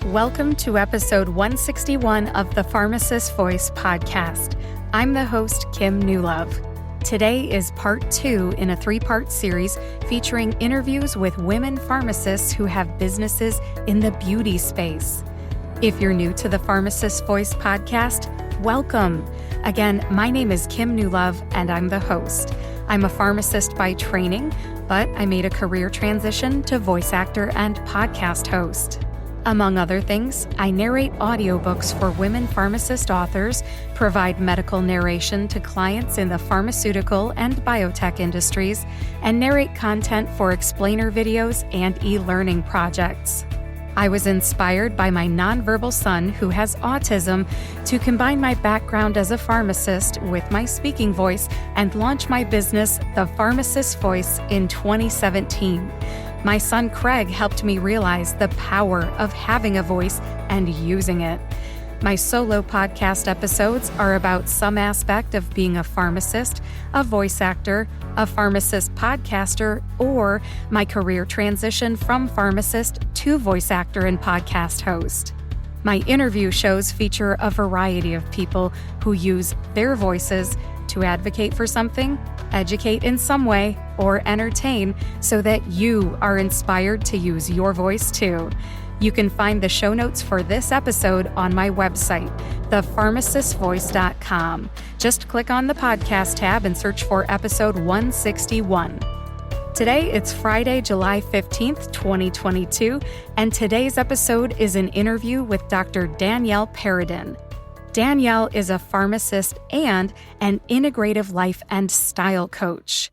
Welcome to episode 161 of the Pharmacist Voice podcast. I'm the host, Kim Newlove. Today is part 2 in a 3-part series featuring interviews with women pharmacists who have businesses in the beauty space. If you're new to the Pharmacist Voice podcast, welcome. Again, my name is Kim Newlove and I'm the host. I'm a pharmacist by training, but I made a career transition to voice actor and podcast host. Among other things, I narrate audiobooks for women pharmacist authors, provide medical narration to clients in the pharmaceutical and biotech industries, and narrate content for explainer videos and e-learning projects. I was inspired by my nonverbal son who has autism to combine my background as a pharmacist with my speaking voice and launch my business, The Pharmacist Voice, in 2017. My son Craig helped me realize the power of having a voice and using it. My solo podcast episodes are about some aspect of being a pharmacist, a voice actor, a pharmacist podcaster, or my career transition from pharmacist to voice actor and podcast host. My interview shows feature a variety of people who use their voices to advocate for something, educate in some way, or entertain so that you are inspired to use your voice too. You can find the show notes for this episode on my website, thepharmacistvoice.com. Just click on the podcast tab and search for episode 161. Today, it's Friday, July 15th, 2022, and today's episode is an interview with Dr. Danielle Perrodin. Danielle is a pharmacist and an integrative life and style coach.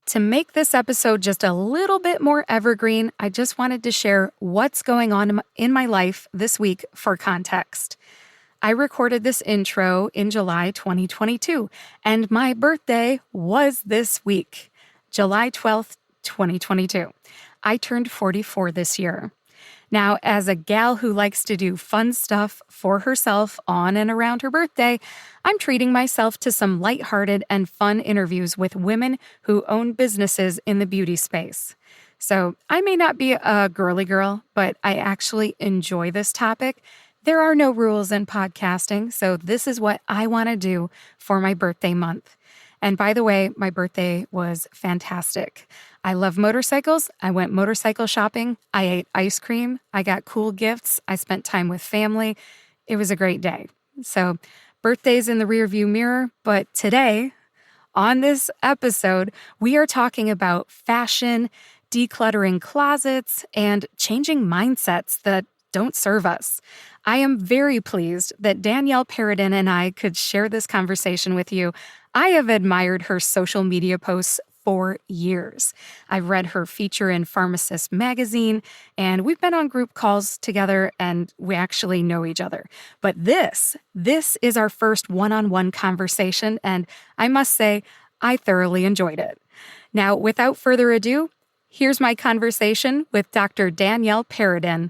To make this episode just a little bit more evergreen, I just wanted to share what's going on in my life this week for context. I recorded this intro in July 2022, and my birthday was this week, July 12th, 2022. I turned 44 this year. Now, as a gal who likes to do fun stuff for herself on and around her birthday, I'm treating myself to some lighthearted and fun interviews with women who own businesses in the beauty space. So I may not be a girly girl, but I actually enjoy this topic. There are no rules in podcasting, so this is what I want to do for my birthday month. And by the way, my birthday was fantastic. I love motorcycles. I went motorcycle shopping. I ate ice cream. I got cool gifts. I spent time with family. It was a great day. So birthday's in the rearview mirror, but today, on this episode, we are talking about fashion, decluttering closets, and changing mindsets that don't serve us. I am very pleased that Danielle Perrodin and I could share this conversation with you. I have admired her social media posts for years. I've read her feature in Pharmacist magazine, and we've been on group calls together, and we actually know each other. But this is our first one-on-one conversation, and I must say, I thoroughly enjoyed it. Now, without further ado, here's my conversation with Dr. Danielle Perrodin.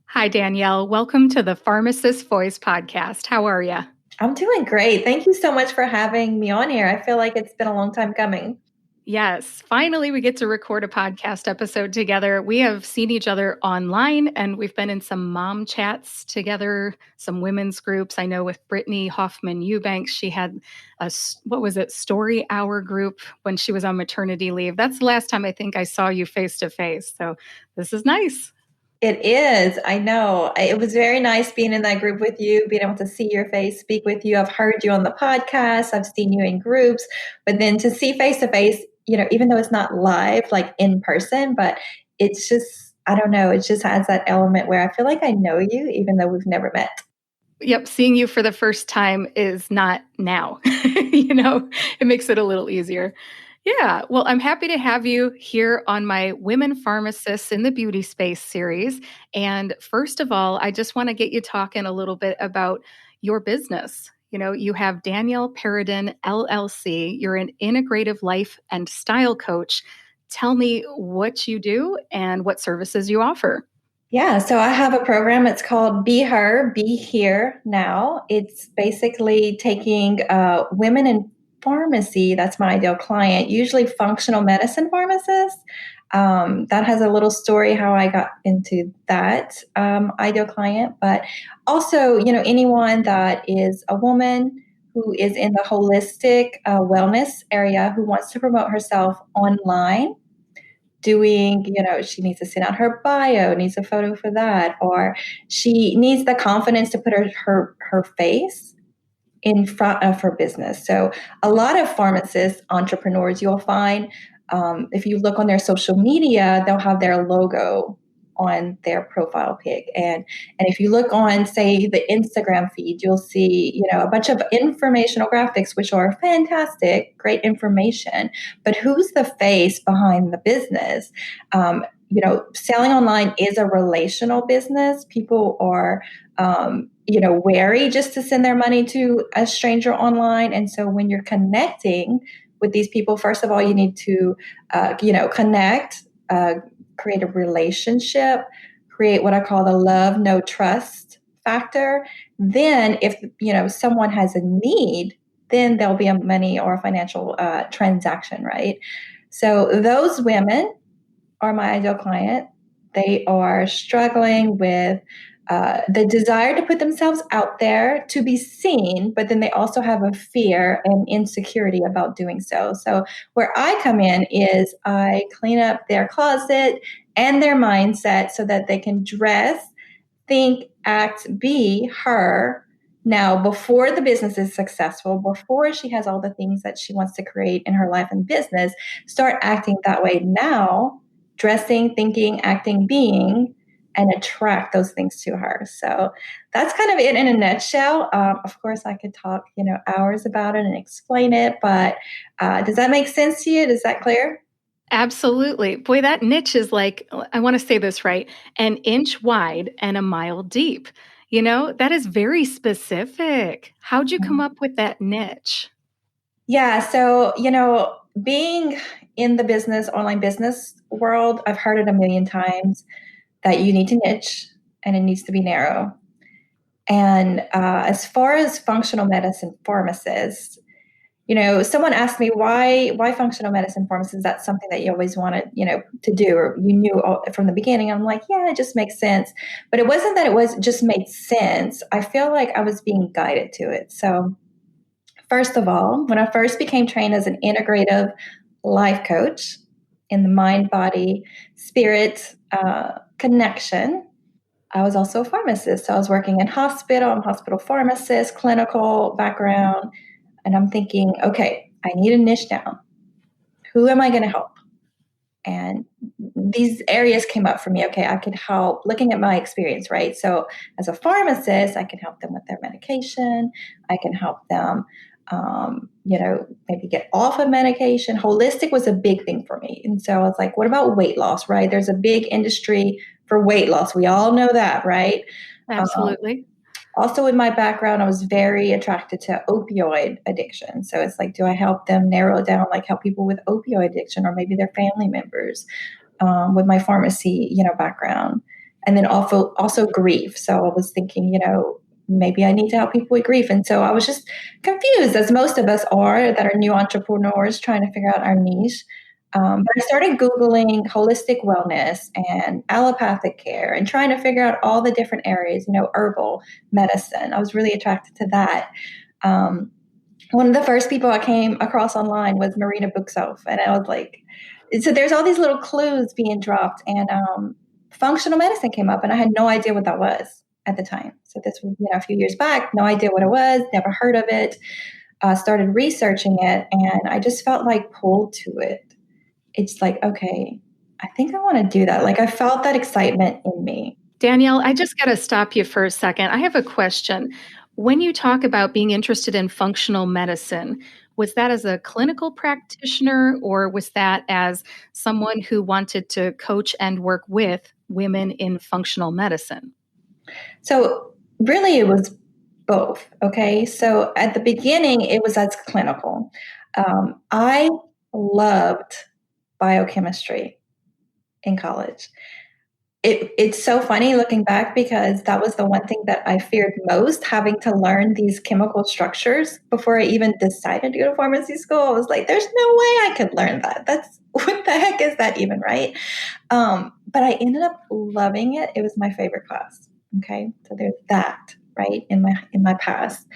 Hi, Danielle. Welcome to the Pharmacist Voice podcast. How are you? I'm doing great. Thank you so much for having me on here. I feel like it's been a long time coming. Yes, finally we get to record a podcast episode together. We have seen each other online and we've been in some mom chats together, some women's groups. I know with Brittany Hoffman Eubanks, she had a, story hour group when she was on maternity leave. That's the last time I think I saw you face to face. So this is nice. It is. I know. It was very nice being in that group with you, being able to see your face, speak with you. I've heard you on the podcast. I've seen you in groups, but then to see face to face, even though it's not live, like in person, but it's just, I don't know, it just has that element where I feel like I know you, even though we've never met. Yep. Seeing you for the first time is not now. It makes it a little easier. Yeah, well, I'm happy to have you here on my Women Pharmacists in the Beauty Space series. And first of all, I just want to get you talking a little bit about your business. You have Danielle Perrodin, LLC. You're an integrative life and style coach. Tell me what you do and what services you offer. Yeah, so I have a program. It's called Be Her, Be Here Now. It's basically taking women in pharmacy, that's my ideal client, usually functional medicine pharmacists, That has a little story how I got into that ideal client, but also, anyone that is a woman who is in the holistic wellness area who wants to promote herself online doing, she needs to send out her bio, needs a photo for that, or she needs the confidence to put her face in front of her business. So a lot of pharmacists, entrepreneurs, you'll find if you look on their social media, they'll have their logo on their profile pic. And if you look on, say, the Instagram feed, you'll see, a bunch of informational graphics, which are fantastic, great information. But who's the face behind the business? Selling online is a relational business. People are wary just to send their money to a stranger online. And so when you're connecting with these people, first of all, you need to, connect, create a relationship, create what I call the love, no trust factor. Then if, someone has a need, then there'll be a money or a financial transaction, right? So those women are my ideal client. They are struggling with the desire to put themselves out there to be seen, but then they also have a fear and insecurity about doing so. So, where I come in is I clean up their closet and their mindset so that they can dress, think, act, be her. Now, before the business is successful, before she has all the things that she wants to create in her life and business, start acting that way now, dressing, thinking, acting, being, and attract those things to her. So that's kind of it in a nutshell. Of course, I could talk, hours about it and explain it, but does that make sense to you? Is that clear? Absolutely. Boy, that niche is like, I want to say this right, an inch wide and a mile deep. That is very specific. How'd you come up with that niche? Yeah. So, being in the online business world, I've heard it a million times that you need to niche and it needs to be narrow. And as far as functional medicine pharmacists, someone asked me why functional medicine pharmacist. That's something that you always wanted, to do, or you knew from the beginning. I'm like, yeah, it just makes sense. But it wasn't that it was just made sense. I feel like I was being guided to it. So first of all, when I first became trained as an integrative life coach in the mind, body, spirit connection, I was also a pharmacist. So I was working in hospital. I'm a hospital pharmacist, clinical background. And I'm thinking, okay, I need a niche now. Who am I going to help? And these areas came up for me. Okay, I could help looking at my experience, right? So as a pharmacist, I can help them with their medication. I can help them, maybe get off of medication. Holistic was a big thing for me. And so I was like, what about weight loss, right? There's a big industry for weight loss. We all know that, right? Absolutely. Also, in my background, I was very attracted to opioid addiction. So it's like, do I help them narrow down, like help people with opioid addiction or maybe their family members with my pharmacy, background. And then also grief. So I was thinking, maybe I need to help people with grief. And so I was just confused, as most of us are that are new entrepreneurs trying to figure out our niche. But I started Googling holistic wellness and allopathic care and trying to figure out all the different areas, herbal medicine. I was really attracted to that. One of the first people I came across online was Marina Buxoff. And I was like, so there's all these little clues being dropped. And functional medicine came up, and I had no idea what that was at the time. So this was, a few years back, no idea what it was, never heard of it. Started researching it, and I just felt like pulled to it. It's like, okay, I think I want to do that. Like I felt that excitement in me. Danielle, I just got to stop you for a second. I have a question. When you talk about being interested in functional medicine, was that as a clinical practitioner or was that as someone who wanted to coach and work with women in functional medicine? So really it was both. Okay. So at the beginning, it was as clinical. I loved biochemistry in college. It's so funny looking back because that was the one thing that I feared most, having to learn these chemical structures before I even decided to go to pharmacy school. I was like, there's no way I could learn that. That's what the heck is that even, right? But I ended up loving it. It was my favorite class. Okay. So there's that, right, in my past.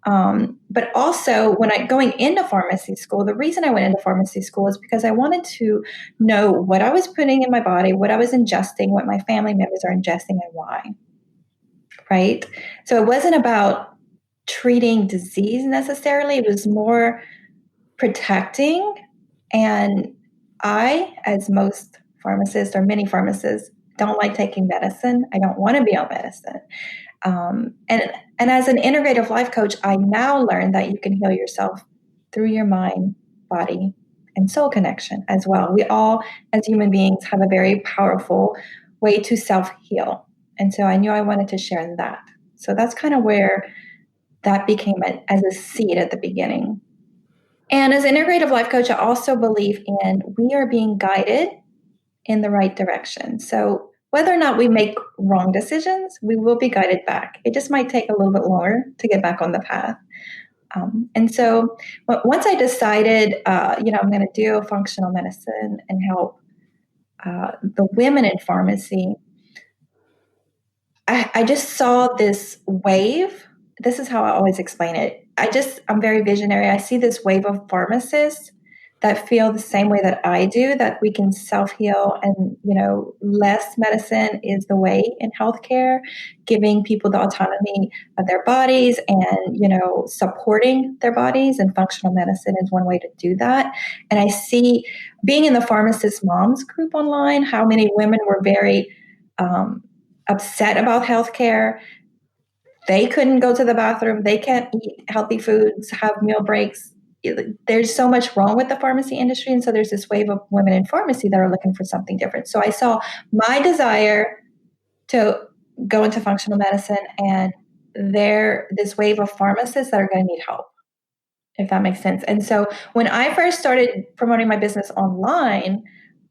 But also, when I going into pharmacy school, the reason I went into pharmacy school is because I wanted to know what I was putting in my body, what I was ingesting, what my family members are ingesting, and why. Right. So it wasn't about treating disease necessarily. It was more protecting. And I, as most pharmacists or many pharmacists, don't like taking medicine. I don't want to be on medicine. And as an integrative life coach, I now learn that you can heal yourself through your mind, body, and soul connection as well. We all, as human beings, have a very powerful way to self-heal. And so I knew I wanted to share that. So that's kind of where that became as a seed at the beginning. And as an integrative life coach, I also believe in we are being guided in the right direction. So whether or not we make wrong decisions, we will be guided back. It just might take a little bit longer to get back on the path. And so once I decided, I'm going to do functional medicine and help the women in pharmacy, I just saw this wave. This is how I always explain it. I'm very visionary. I see this wave of pharmacists that feel the same way that I do, that we can self-heal and, less medicine is the way in healthcare, giving people the autonomy of their bodies and, supporting their bodies, and functional medicine is one way to do that. And I see, being in the Pharmacist Moms group online, how many women were very upset about healthcare. They couldn't go to the bathroom. They can't eat healthy foods, have meal breaks. There's so much wrong with the pharmacy industry. And so there's this wave of women in pharmacy that are looking for something different. So I saw my desire to go into functional medicine, and this wave of pharmacists that are going to need help, if that makes sense. And so when I first started promoting my business online,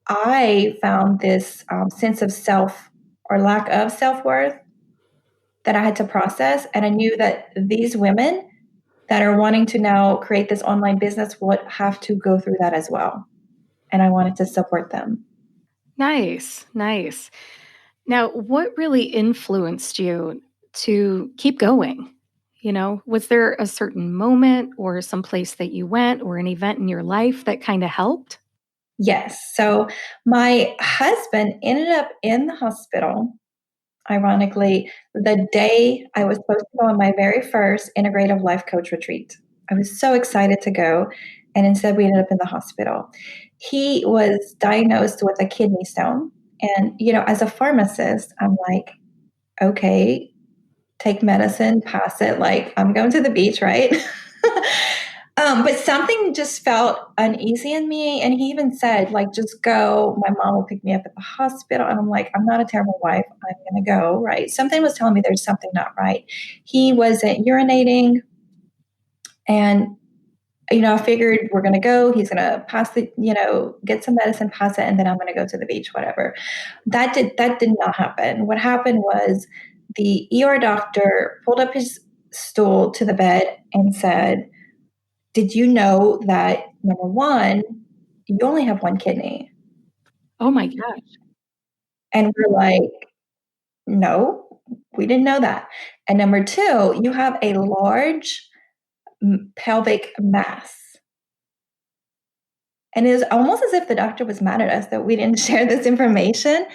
I found this sense of self or lack of self-worth that I had to process. And I knew that these women that are wanting to now create this online business would have to go through that as well. And I wanted to support them. Nice, nice. Now, what really influenced you to keep going? Was there a certain moment or some place that you went or an event in your life that kind of helped? Yes. So my husband ended up in the hospital, ironically, the day I was supposed to go on my very first integrative life coach retreat. I was so excited to go. And instead, we ended up in the hospital. He was diagnosed with a kidney stone. And, as a pharmacist, I'm like, okay, take medicine, pass it. Like, I'm going to the beach, right? But something just felt uneasy in me. And he even said, like, just go. My mom will pick me up at the hospital. And I'm like, I'm not a terrible wife. I'm going to go, right? Something was telling me there's something not right. He wasn't urinating. And, I figured we're going to go. He's going to pass the, get some medicine, pass it, and then I'm going to go to the beach, whatever. That did not happen. What happened was the ER doctor pulled up his stool to the bed and said, did you know that, number one, you only have one kidney? Oh my gosh. And we're like, no, we didn't know that. And number two, you have a large pelvic mass. And it was almost as if the doctor was mad at us that we didn't share this information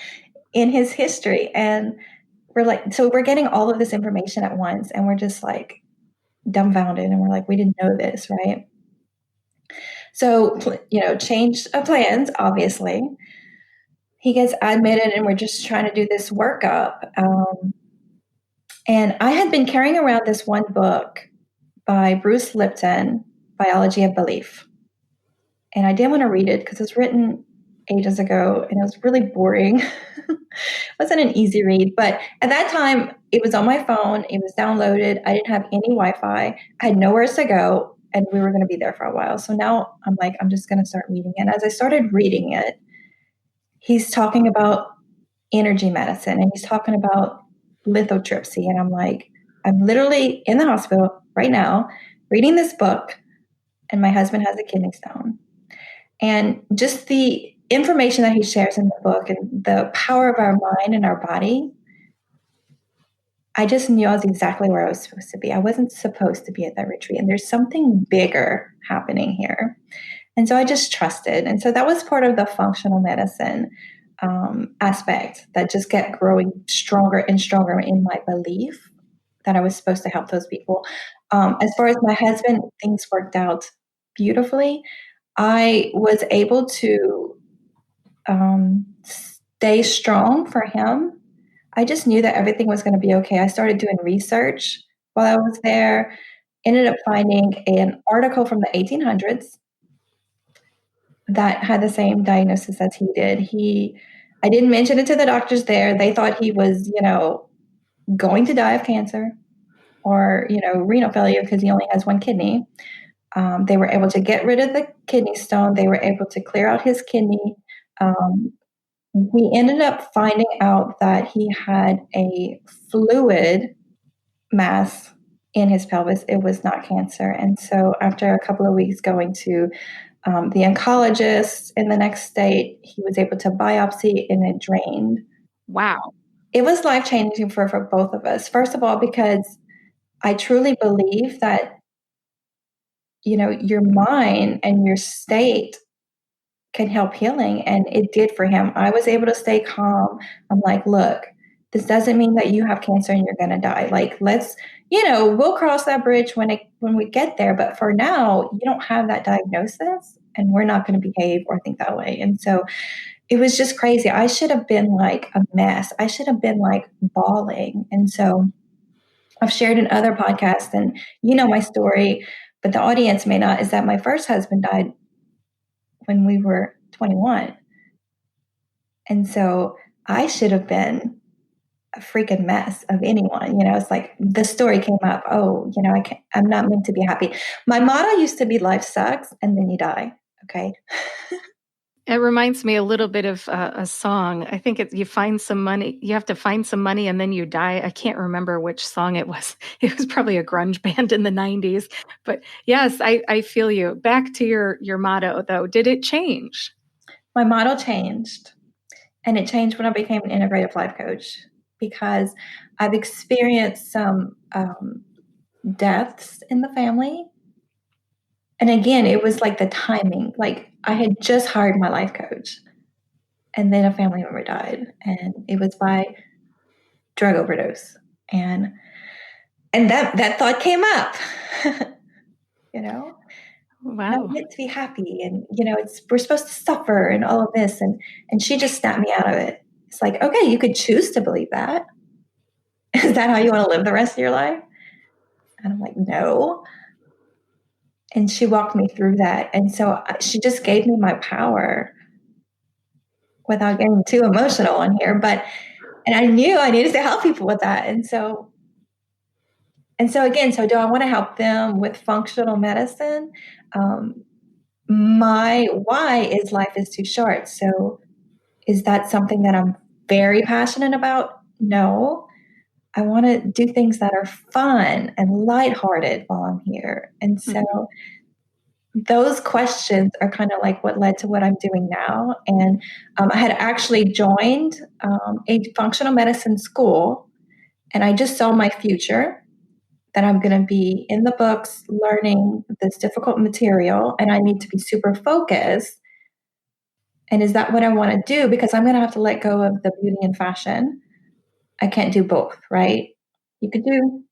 in his history. And we're like, so we're getting all of this information at once, and we're just like dumbfounded. And we're like, we didn't know this, right? So, change of plans, obviously. He gets admitted, and we're just trying to do this workup. And I had been carrying around this one book by Bruce Lipton, Biology of Belief. And I didn't want to read it because it was written ages ago and it was really boring. It wasn't an easy read, but at that time it was on my phone. It was downloaded. I didn't have any Wi-Fi. I had nowhere to go, and we were going to be there for a while. So now I'm like, I'm just going to start reading it. And as I started reading it, he's talking about energy medicine. And he's talking about lithotripsy. And I'm like, I'm literally in the hospital right now reading this book, and my husband has a kidney stone. And just the information that he shares in the book and the power of our mind and our body, I just knew I was exactly where I was supposed to be. I wasn't supposed to be at that retreat. And there's something bigger happening here. And so I just trusted. And so that was part of the functional medicine aspect that just kept growing stronger and stronger in my belief that I was supposed to help those people. As far as my husband, things worked out beautifully. I was able to stay strong for him. I just knew that everything was going to be okay. I started doing research while I was there, ended up finding an article from the 1800s that had the same diagnosis as he did. I didn't mention it to the doctors there. They thought he was, going to die of cancer or, renal failure because he only has one kidney. They were able to get rid of the kidney stone. They were able to clear out his kidney. We ended up finding out that he had a fluid mass in his pelvis. It was not cancer. And so after a couple of weeks going to the oncologist in the next state, he was able to biopsy and it drained. Wow. It was life-changing for both of us. First of all, because I truly believe that, your mind and your state can help healing. And it did for him. I was able to stay calm. I'm like, look, this doesn't mean that you have cancer and you're going to die. Like, let's, we'll cross that bridge when we get there. But for now, you don't have that diagnosis and we're not going to behave or think that way. And so it was just crazy. I should have been like a mess. I should have been like bawling. And so I've shared in other podcasts and my story, but the audience may not, is that my first husband died when we were 21. And so I should have been a freaking mess of anyone. It's like the story came up. Oh, I'm not meant to be happy. My motto used to be life sucks and then you die. Okay. It reminds me a little bit of a song. I think you find some money. You have to find some money and then you die. I can't remember which song it was. It was probably a grunge band in the 90s. But yes, I feel you. Back to your motto, though. Did it change? My motto changed. And it changed when I became an integrative life coach because I've experienced some deaths in the family. And again, it was like the timing. Like I had just hired my life coach and then a family member died and it was by drug overdose. And that thought came up, Wow. not meant to be happy. And, we're supposed to suffer and all of this. And she just snapped me out of it. It's like, okay, you could choose to believe that. Is that how you want to live the rest of your life? And I'm like, no. And she walked me through that. And so she just gave me my power without getting too emotional on here. And I knew I needed to help people with that. And so again, do I want to help them with functional medicine? My why is life is too short. So is that something that I'm very passionate about? No. I want to do things that are fun and lighthearted while I'm here. And so those questions are kind of like what led to what I'm doing now. And I had actually joined a functional medicine school, and I just saw my future that I'm going to be in the books learning this difficult material, and I need to be super focused. And is that what I want to do? Because I'm going to have to let go of the beauty and fashion. I can't do both, right? You could do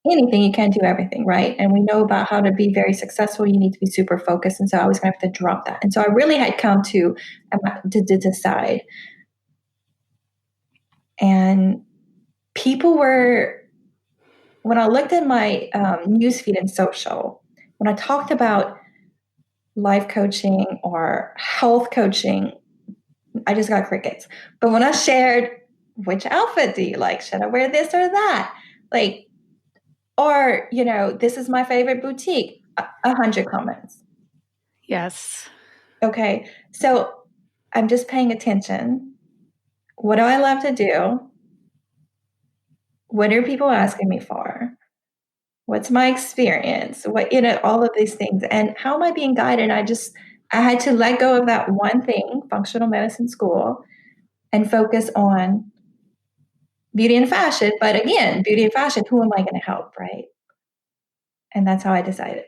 anything, you can't do everything, right? And we know about how to be very successful, you need to be super focused. And so I was going to have to drop that. And so I really had come to decide. And people were, when I looked at my newsfeed and social, when I talked about life coaching or health coaching, I just got crickets. But when I shared, which outfit do you like? Should I wear this or that? Like, or, this is my favorite boutique, 100 comments. Yes. Okay. So I'm just paying attention What do I love to do? What are people asking me for? What's my experience? All of these things. And how am I being guided? I had to let go of that one thing, functional medicine school, and focus on beauty and fashion. But again, beauty and fashion, who am I going to help, right? And that's how I decided.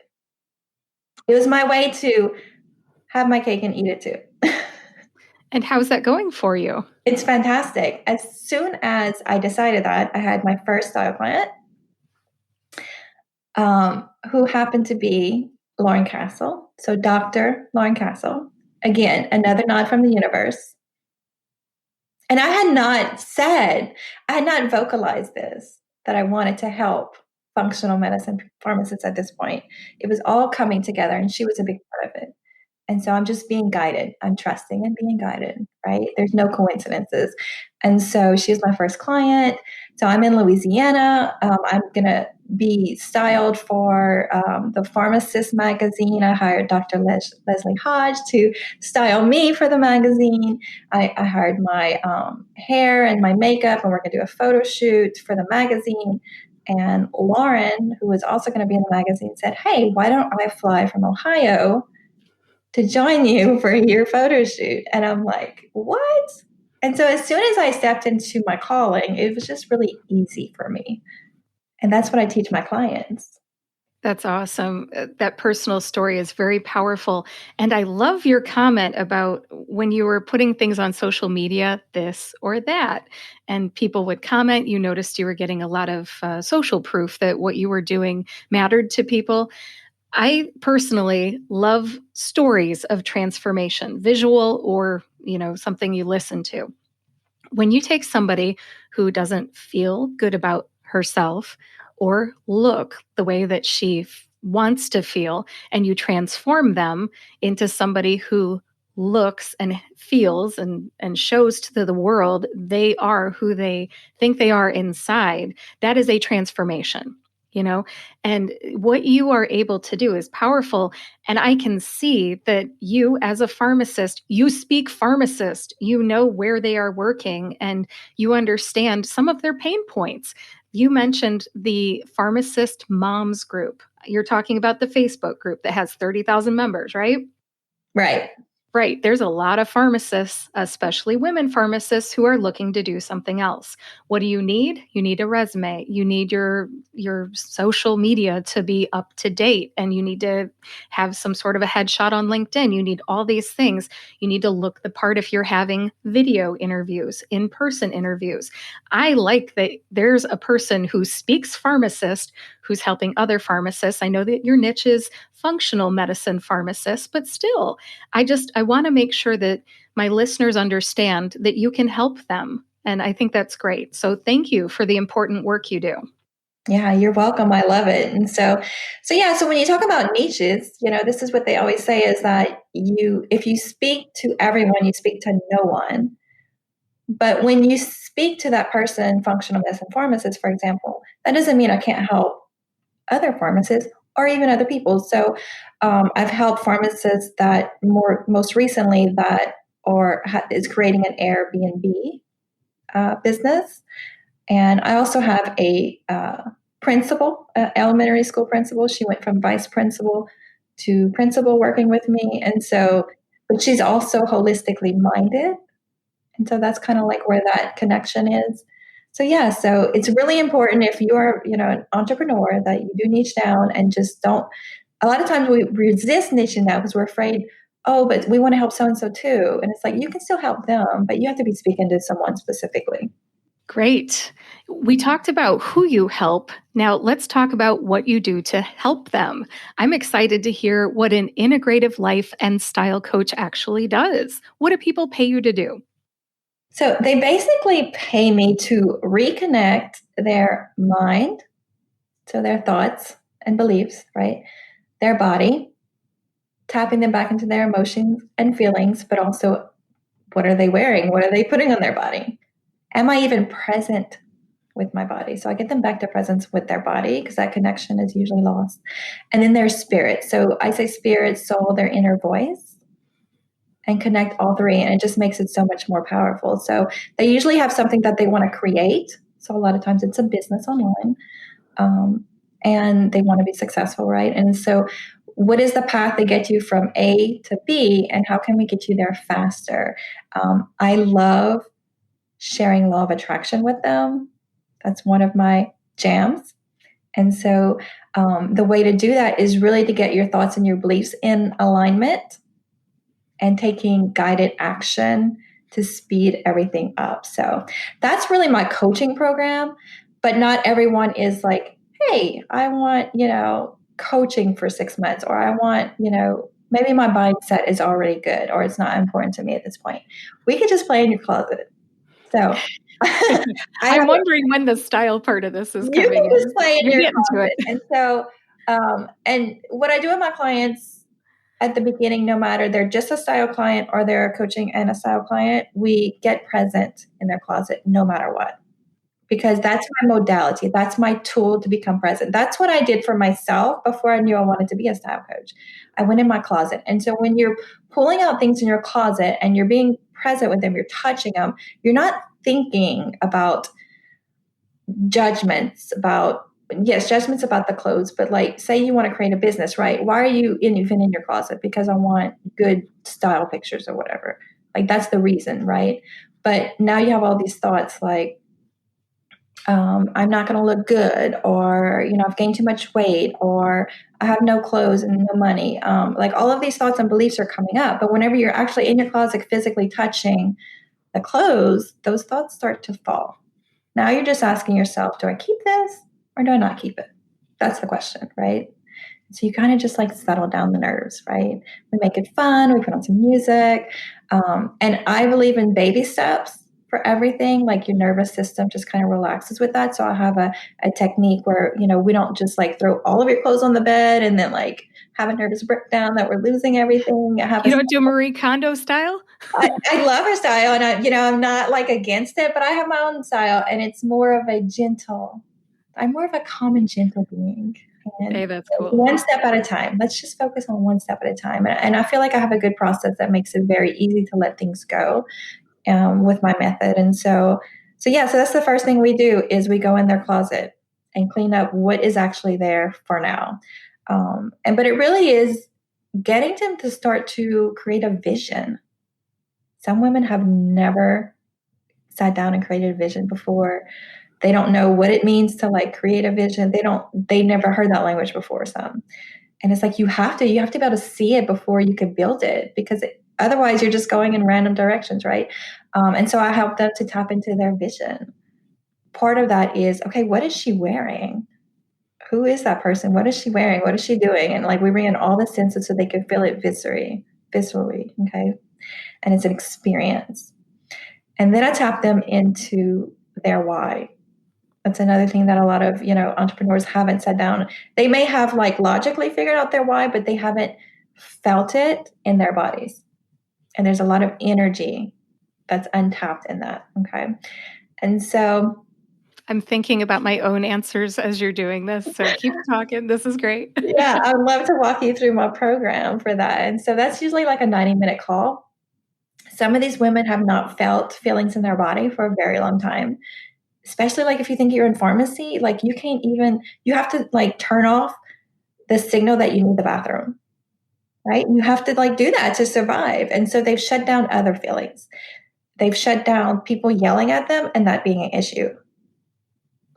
It was my way to have my cake and eat it too. And how's that going for you? It's fantastic. As soon as I decided that, I had my first style client, who happened to be Lauren Castle. So Dr. Lauren Castle, again, another nod from the universe. And I had not vocalized this, that I wanted to help functional medicine pharmacists at this point. It was all coming together, and she was a big part of it. And so I'm just being guided. I'm trusting and being guided, right? There's no coincidences. And so she's my first client. So I'm in Louisiana. I'm going to be styled for the Pharmacist magazine. I hired Dr. Leslie Hodge to style me for the magazine. I hired my hair and my makeup, and we're going to do a photo shoot for the magazine. And Lauren, who is also going to be in the magazine, said, "Hey, why don't I fly from Ohio to join you for your photo shoot?" And I'm like, what? And so as soon as I stepped into my calling, it was just really easy for me. And that's what I teach my clients. That's awesome. That personal story is very powerful. And I love your comment about when you were putting things on social media, this or that, and people would comment. You noticed you were getting a lot of social proof that what you were doing mattered to people. I personally love stories of transformation, visual or, something you listen to. When you take somebody who doesn't feel good about herself or look the way that she wants to feel, and you transform them into somebody who looks and feels and shows to the world they are who they think they are inside, that is a transformation. And what you are able to do is powerful. And I can see that you, as a pharmacist, you speak pharmacist, you know where they are working, and you understand some of their pain points. You mentioned the Pharmacist Moms group. You're talking about the Facebook group that has 30,000 members, right? Right. Right. There's a lot of pharmacists, especially women pharmacists, who are looking to do something else. What do you need? You need a resume. You need your social media to be up to date, and you need to have some sort of a headshot on LinkedIn. You need all these things. You need to look the part if you're having video interviews, in-person interviews. I like that there's a person who speaks pharmacist who's helping other pharmacists. I know that your niche is functional medicine pharmacists, but still, I want to make sure that my listeners understand that you can help them. And I think that's great. So thank you for the important work you do. Yeah, you're welcome. I love it. And so when you talk about niches, this is what they always say is that if you speak to everyone, you speak to no one. But when you speak to that person, functional medicine pharmacist, for example, that doesn't mean I can't help other pharmacists or even other people. So I've helped pharmacists that most recently is creating an Airbnb business. And I also have a principal, elementary school principal. She went from vice principal to principal working with me. And so, but she's also holistically minded. And so that's kind of like where that connection is. So it's really important if you're, an entrepreneur that you do niche down and just don't. A lot of times we resist niching down because we're afraid, oh, but we want to help so-and-so too. And it's like, you can still help them, but you have to be speaking to someone specifically. Great. We talked about who you help. Now let's talk about what you do to help them. I'm excited to hear what an integrative life and style coach actually does. What do people pay you to do? So they basically pay me to reconnect their mind, so their thoughts and beliefs, right? Their body, tapping them back into their emotions and feelings, but also what are they wearing? What are they putting on their body? Am I even present with my body? So I get them back to presence with their body because that connection is usually lost. And then their spirit. So I say spirit, soul, their inner voice. and connect all three. And it just makes it so much more powerful. So they usually have something that they want to create. So a lot of times it's a business online, and they want to be successful, right? And so what is the path to get you from A to B, and how can we get you there faster? I love sharing law of attraction with them. That's one of my jams. And so the way to do that is really to get your thoughts and your beliefs in alignment and taking guided action to speed everything up. So that's really my coaching program. But not everyone is like, hey, I want, coaching for 6 months, or I want, maybe my mindset is already good, or it's not important to me at this point. We could just play in your closet. So I'm wondering when the style part of this is you coming can just play in your closet. it. And so, and what I do with my clients at the beginning, no matter they're just a style client or they're a coaching and a style client, we get present in their closet no matter what. Because that's my modality. That's my tool to become present. That's what I did for myself before I knew I wanted to be a style coach. I went in my closet. And so when you're pulling out things in your closet and you're being present with them, you're touching them, you're not thinking about judgments about the clothes, but like, say you want to create a business, right? Why are you even in your closet? Because I want good style pictures or whatever. Like, that's the reason, right? But now you have all these thoughts like, I'm not going to look good, or, I've gained too much weight, or I have no clothes and no money. Like, all of these thoughts and beliefs are coming up. But whenever you're actually in your closet physically touching the clothes, those thoughts start to fall. Now you're just asking yourself, do I keep this or do I not keep it? That's the question, right? So you kind of just like settle down the nerves, right? We make it fun. We put on some music. And I believe in baby steps for everything. Like, your nervous system just kind of relaxes with that. So I have a technique where, we don't just like throw all of your clothes on the bed and then like have a nervous breakdown that we're losing everything. You don't do Marie Kondo style? I love her style, and I'm not like against it, but I have my own style, and it's more of a gentle. I'm more of a calm and gentle being. And hey, that's cool. One step at a time. Let's just focus on one step at a time. And I feel like I have a good process that makes it very easy to let things go with my method. And so that's the first thing we do is we go in their closet and clean up what is actually there for now. But it really is getting them to start to create a vision. Some women have never sat down and created a vision before. They don't know what it means to like create a vision. They never heard that language before, some. And it's like, you have to be able to see it before you could build it, because otherwise you're just going in random directions, right? And so I help them to tap into their vision. Part of that is, okay, what is she wearing? Who is that person? What is she wearing? What is she doing? And like, we bring in all the senses so they can feel it viscerally, okay? And it's an experience. And then I tap them into their why. That's another thing that a lot of, entrepreneurs haven't sat down. They may have like logically figured out their why, but they haven't felt it in their bodies. And there's a lot of energy that's untapped in that. Okay. And so I'm thinking about my own answers as you're doing this. So keep talking. This is great. Yeah, I would love to walk you through my program for that. And so that's usually like a 90-minute call. Some of these women have not felt feelings in their body for a very long time, especially like if you think you're in pharmacy, like you have to like turn off the signal that you need the bathroom, right? You have to like do that to survive. And so they've shut down other feelings. They've shut down people yelling at them and that being an issue.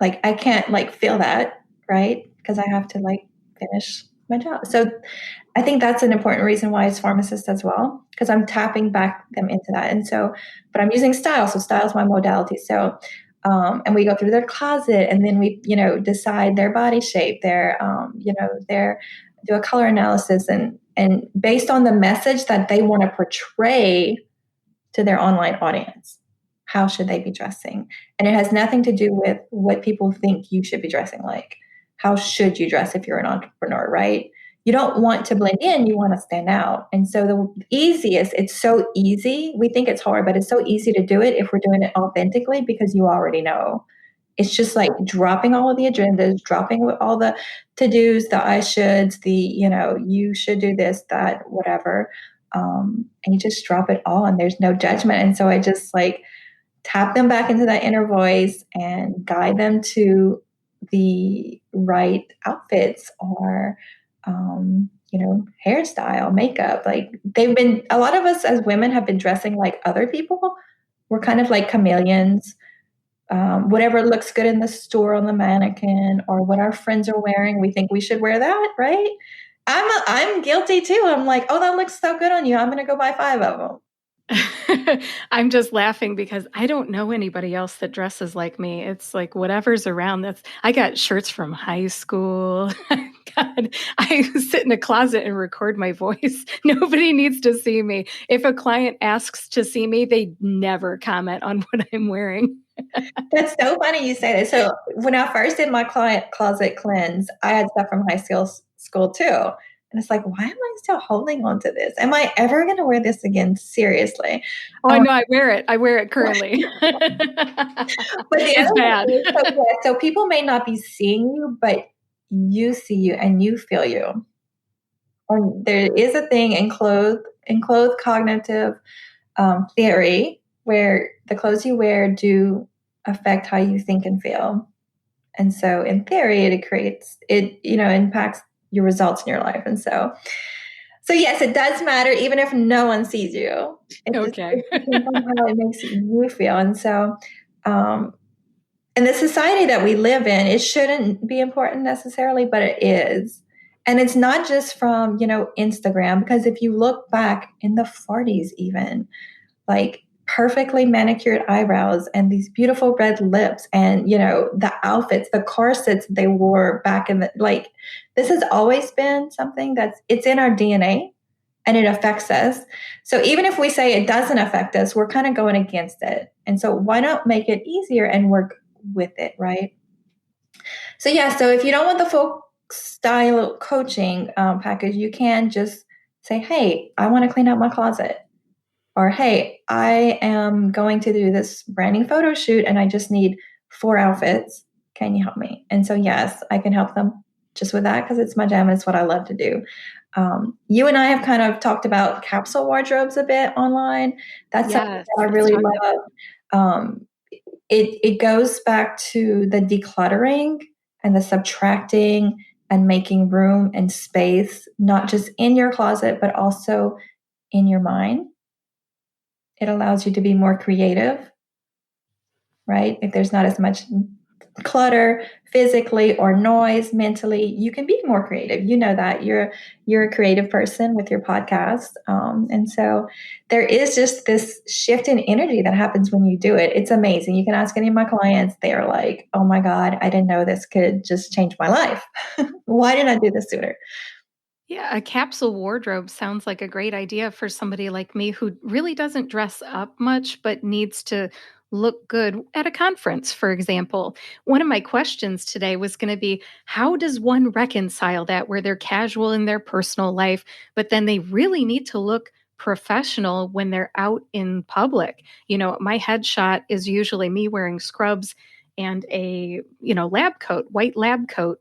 Like, I can't like feel that, right? Because I have to like finish my job. So I think that's an important reason why it's Pharmacist as well, because I'm tapping back them into that. And so, but I'm using style. So style is my modality. So, and we go through their closet, and then we, decide their body shape, do a color analysis, and based on the message that they want to portray to their online audience, how should they be dressing? And it has nothing to do with what people think you should be dressing like. How should you dress if you're an entrepreneur, right? You don't want to blend in, you want to stand out. And so it's so easy. We think it's hard, but it's so easy to do it if we're doing it authentically, because you already know. It's just like dropping all of the agendas, dropping all the to-dos, the I shoulds, you should do this, that, whatever. And you just drop it all and there's no judgment. And so I just like tap them back into that inner voice and guide them to the right outfits or, hairstyle, makeup. Like a lot of us as women have been dressing like other people. We're kind of like chameleons. Whatever looks good in the store on the mannequin or what our friends are wearing, we think we should wear that, right? I'm guilty too. I'm like, oh, that looks so good on you. I'm going to go buy 5 of them. I'm just laughing because I don't know anybody else that dresses like me. It's like whatever's around. I got shirts from high school. God, I sit in a closet and record my voice. Nobody needs to see me. If a client asks to see me, they never comment on what I'm wearing. That's so funny you say that. So when I first did my client closet cleanse, I had stuff from high school too. And it's like, why am I still holding on to this? Am I ever going to wear this again? Seriously. Oh, I know. I wear it. I wear it currently. But the it's bad. So people may not be seeing you, but you see you and you feel you. And there is a thing in clothed cognitive theory where the clothes you wear do affect how you think and feel. And so in theory, it impacts your results in your life. And so yes, it does matter, even if no one sees you. Okay. It depends on how it makes you feel. And so, in the society that we live in, it shouldn't be important necessarily, but it is. And it's not just from, Instagram, because if you look back in the 40s, even like perfectly manicured eyebrows and these beautiful red lips and, the outfits, the corsets they wore back in this has always been something it's in our DNA and it affects us. So even if we say it doesn't affect us, we're kind of going against it. And so why not make it easier and work with it, right? So so if you don't want the full style coaching package, you can just say, hey, I want to clean out my closet. Or, hey, I am going to do this branding photo shoot and I just need 4 outfits. Can you help me? And so, yes, I can help them just with that because it's my jam and it's what I love to do. You and I have kind of talked about capsule wardrobes a bit online. That's something that I really love. It goes back to the decluttering and the subtracting and making room and space, not just in your closet, but also in your mind. It allows you to be more creative, right? If there's not as much clutter physically or noise mentally, you can be more creative. You know that you're a creative person with your podcast. And so there is just this shift in energy that happens when you do it. It's amazing. You can ask any of my clients. They're like, oh my God, I didn't know this could just change my life. Why didn't I do this sooner? Yeah, a capsule wardrobe sounds like a great idea for somebody like me who really doesn't dress up much but needs to look good at a conference, for example. One of my questions today was going to be, how does one reconcile that where they're casual in their personal life, but then they really need to look professional when they're out in public? My headshot is usually me wearing scrubs and a, lab coat, white lab coat.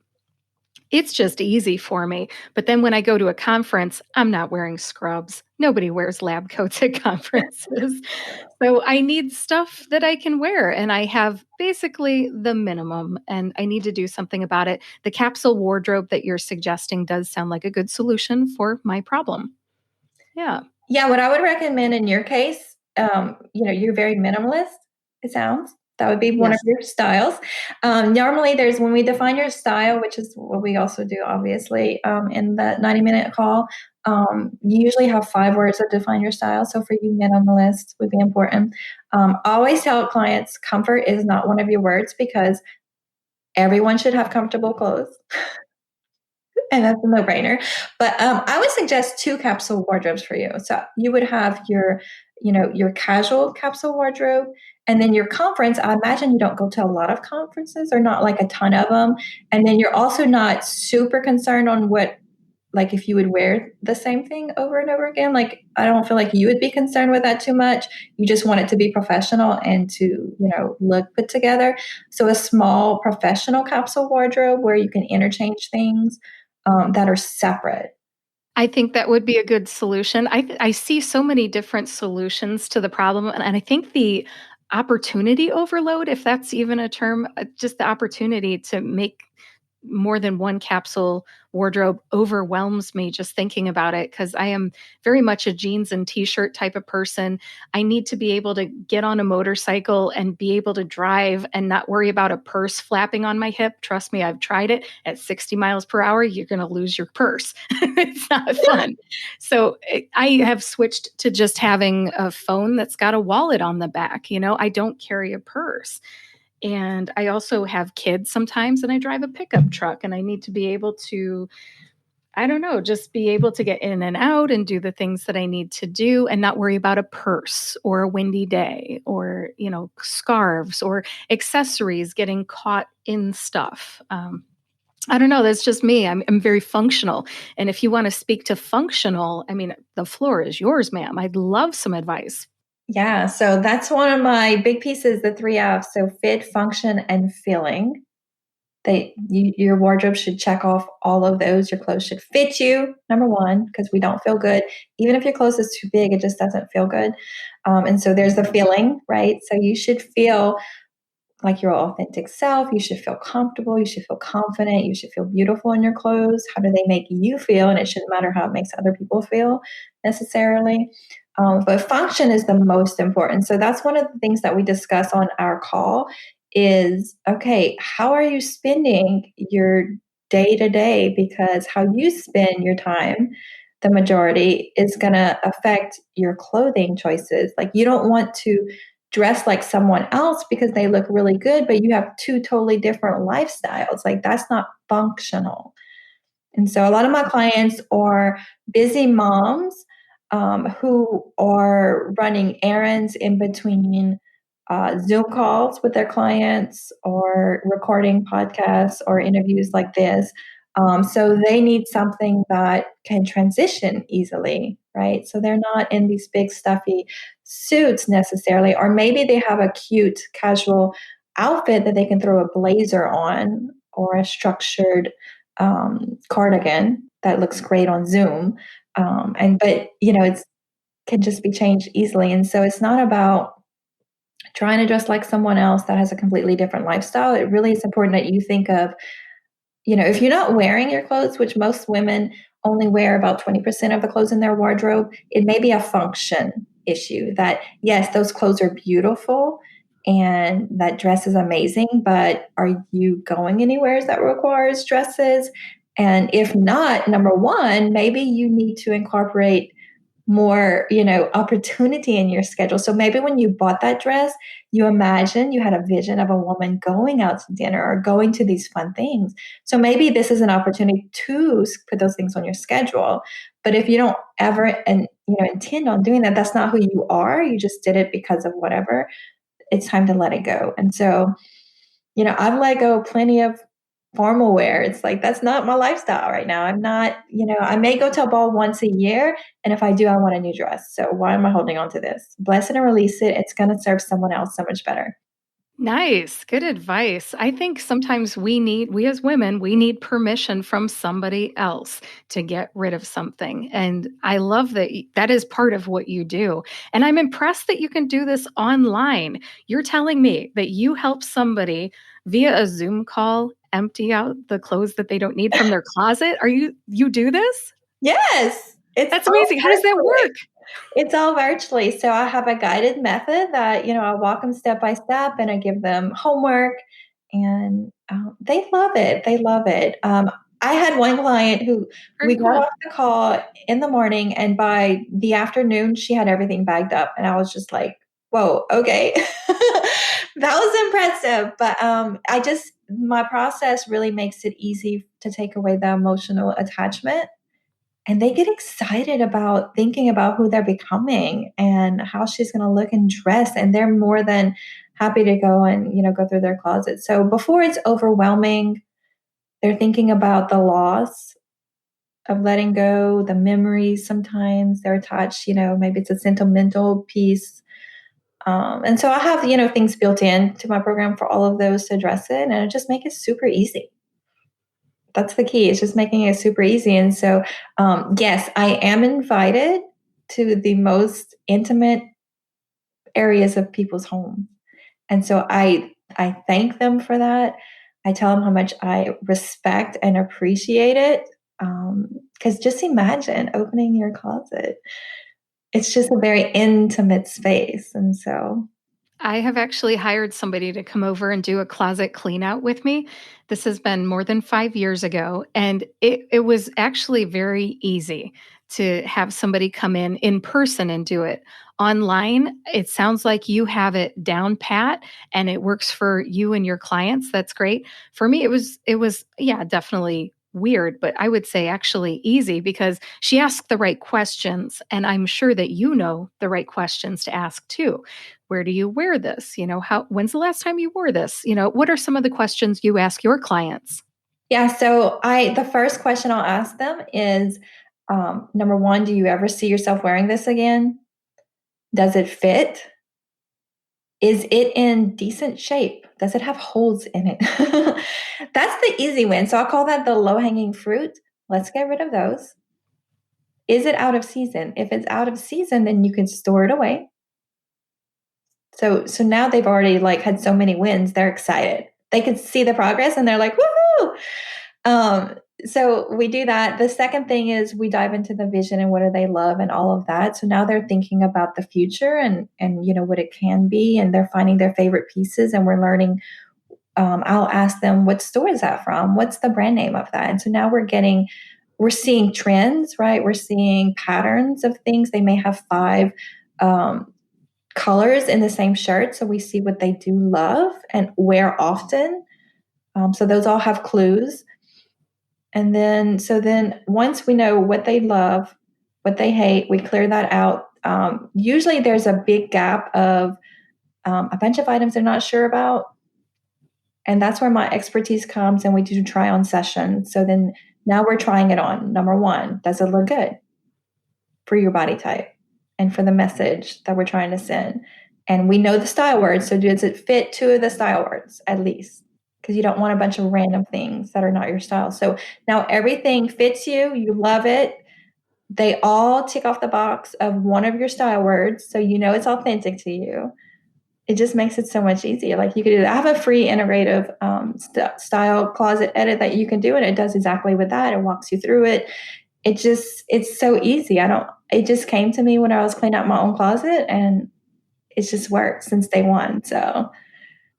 It's just easy for me. But then when I go to a conference, I'm not wearing scrubs. Nobody wears lab coats at conferences. So I need stuff that I can wear. And I have basically the minimum, and I need to do something about it. The capsule wardrobe that you're suggesting does sound like a good solution for my problem. Yeah. Yeah, what I would recommend in your case, you're very minimalist, it sounds. That would be one of your styles. Normally, when we define your style, which is what we also do, obviously, in the 90-minute call, you usually have 5 words that define your style. So for you, minimalist would be important. I always tell clients comfort is not one of your words because everyone should have comfortable clothes. And that's a no-brainer. But I would suggest 2 capsule wardrobes for you. So you would have your casual capsule wardrobe, and then your conference. I imagine you don't go to a lot of conferences or not like a ton of them. And then you're also not super concerned on like if you would wear the same thing over and over again. Like I don't feel like you would be concerned with that too much. You just want it to be professional and to, look put together. So a small professional capsule wardrobe where you can interchange things that are separate. I think that would be a good solution. I see so many different solutions to the problem, and I think the opportunity overload, if that's even a term, just the opportunity to make more than one capsule wardrobe overwhelms me just thinking about it, because I am very much a jeans and t-shirt type of person. I need to be able to get on a motorcycle and be able to drive and not worry about a purse flapping on my hip. Trust me, I've tried it. At 60 miles per hour, you're going to lose your purse. It's not fun. So I have switched to just having a phone that's got a wallet on the back. I don't carry a purse. And I also have kids sometimes, and I drive a pickup truck, and I need to be able to, I don't know, just be able to get in and out and do the things that I need to do and not worry about a purse or a windy day or, scarves or accessories getting caught in stuff. I don't know. That's just me. I'm very functional. And if you want to speak to functional, I mean, the floor is yours, ma'am. I'd love some advice. Yeah, so that's one of my big pieces, the 3 F's. So fit, function, and feeling. Your wardrobe should check off all of those. Your clothes should fit you, number one, because we don't feel good. Even if your clothes is too big, it just doesn't feel good. And so there's the feeling, right? So you should feel like your authentic self. You should feel comfortable. You should feel confident. You should feel beautiful in your clothes. How do they make you feel? And it shouldn't matter how it makes other people feel necessarily. But function is the most important. So that's one of the things that we discuss on our call is, okay, how are you spending your day to day? Because how you spend your time, the majority, is going to affect your clothing choices. Like, you don't want to dress like someone else because they look really good, but you have two totally different lifestyles. Like, that's not functional. And so a lot of my clients are busy moms who are running errands in between Zoom calls with their clients or recording podcasts or interviews like this. So they need something that can transition easily, right? So they're not in these big stuffy suits necessarily, or maybe they have a cute casual outfit that they can throw a blazer on or a structured cardigan that looks great on Zoom. But it's can just be changed easily. And so it's not about trying to dress like someone else that has a completely different lifestyle. It really is important that you think of, if you're not wearing your clothes, which most women only wear about 20% of the clothes in their wardrobe, it may be a function issue that, yes, those clothes are beautiful and that dress is amazing, but are you going anywhere that requires dresses? And if not, number one, maybe you need to incorporate more, opportunity in your schedule. So maybe when you bought that dress, you had a vision of a woman going out to dinner or going to these fun things. So maybe this is an opportunity to put those things on your schedule. But if you don't ever intend on doing that, that's not who you are. You just did it because of whatever. It's time to let it go. And so, I've let go plenty of formal wear. It's like, that's not my lifestyle right now. I'm not, I may go to a ball once a year. And if I do, I want a new dress. So why am I holding on to this? Bless it and release it. It's going to serve someone else so much better. Nice. Good advice. I think sometimes we as women, we need permission from somebody else to get rid of something. And I love that that is part of what you do. And I'm impressed that you can do this online. You're telling me that you help somebody via a Zoom call empty out the clothes that they don't need from their closet. You do this? Yes. That's amazing. How does that work? It's all virtually. So I have a guided method that, I walk them step by step and I give them homework and they love it. They love it. I had one client who Very we got cool. off the call in the morning and by the afternoon, she had everything bagged up. And I was just like, whoa, okay. That was impressive. But my process really makes it easy to take away the emotional attachment and they get excited about thinking about who they're becoming and how she's going to look and dress. And they're more than happy to go and, go through their closet. So before it's overwhelming, they're thinking about the loss of letting go, the memories sometimes they're attached, maybe it's a sentimental piece. And so I have, things built in to my program for all of those to address it and just make it super easy. That's the key. It's just making it super easy. And so, yes, I am invited to the most intimate areas of people's home. And so I thank them for that. I tell them how much I respect and appreciate it. Because just imagine opening your closet. It's just a very intimate space. And so, I have actually hired somebody to come over and do a closet clean out with me. This has been more than 5 years ago, and it was actually very easy to have somebody come in person and do it. Online, it sounds like you have it down pat and it works for you and your clients. That's great. For me, it was yeah, definitely weird, but I would say actually easy because she asked the right questions, and I'm sure that you know the right questions to ask too. Where do you wear this? When's the last time you wore this? What are some of the questions you ask your clients? yeah. So the first question I'll ask them is, number one, do you ever see yourself wearing this again? Does it fit? Is it in decent shape? Does it have holes in it? That's the easy win. So I'll call that the low hanging fruit. Let's get rid of those. Is it out of season? If it's out of season, then you can store it away. So now they've already like had so many wins, they're excited. They can see the progress and they're like, woohoo! Um, so we do that. The second thing is we dive into the vision and what do they love and all of that. So now they're thinking about the future and what it can be, and they're finding their favorite pieces, and we're learning. I'll ask them, what store is that from? What's the brand name of that? And so now we're seeing trends, right? We're seeing patterns of things. They may have five colors in the same shirt. So we see what they do love and wear often. So those all have clues. And then once we know what they love, what they hate, we clear that out. Usually there's a big gap of a bunch of items they're not sure about. And that's where my expertise comes, and we do try on sessions. So then now we're trying it on. Number one, does it look good for your body type and for the message that we're trying to send? And we know the style words. So does it fit two of the style words at least? Because you don't want a bunch of random things that are not your style. So now everything fits you. You love it. They all tick off the box of one of your style words. So you know it's authentic to you. It just makes it so much easier. Like you could do that. I have a free integrative style closet edit that you can do, and it does exactly with that. It walks you through it. It's so easy. It just came to me when I was cleaning out my own closet, and it's just worked since day one. So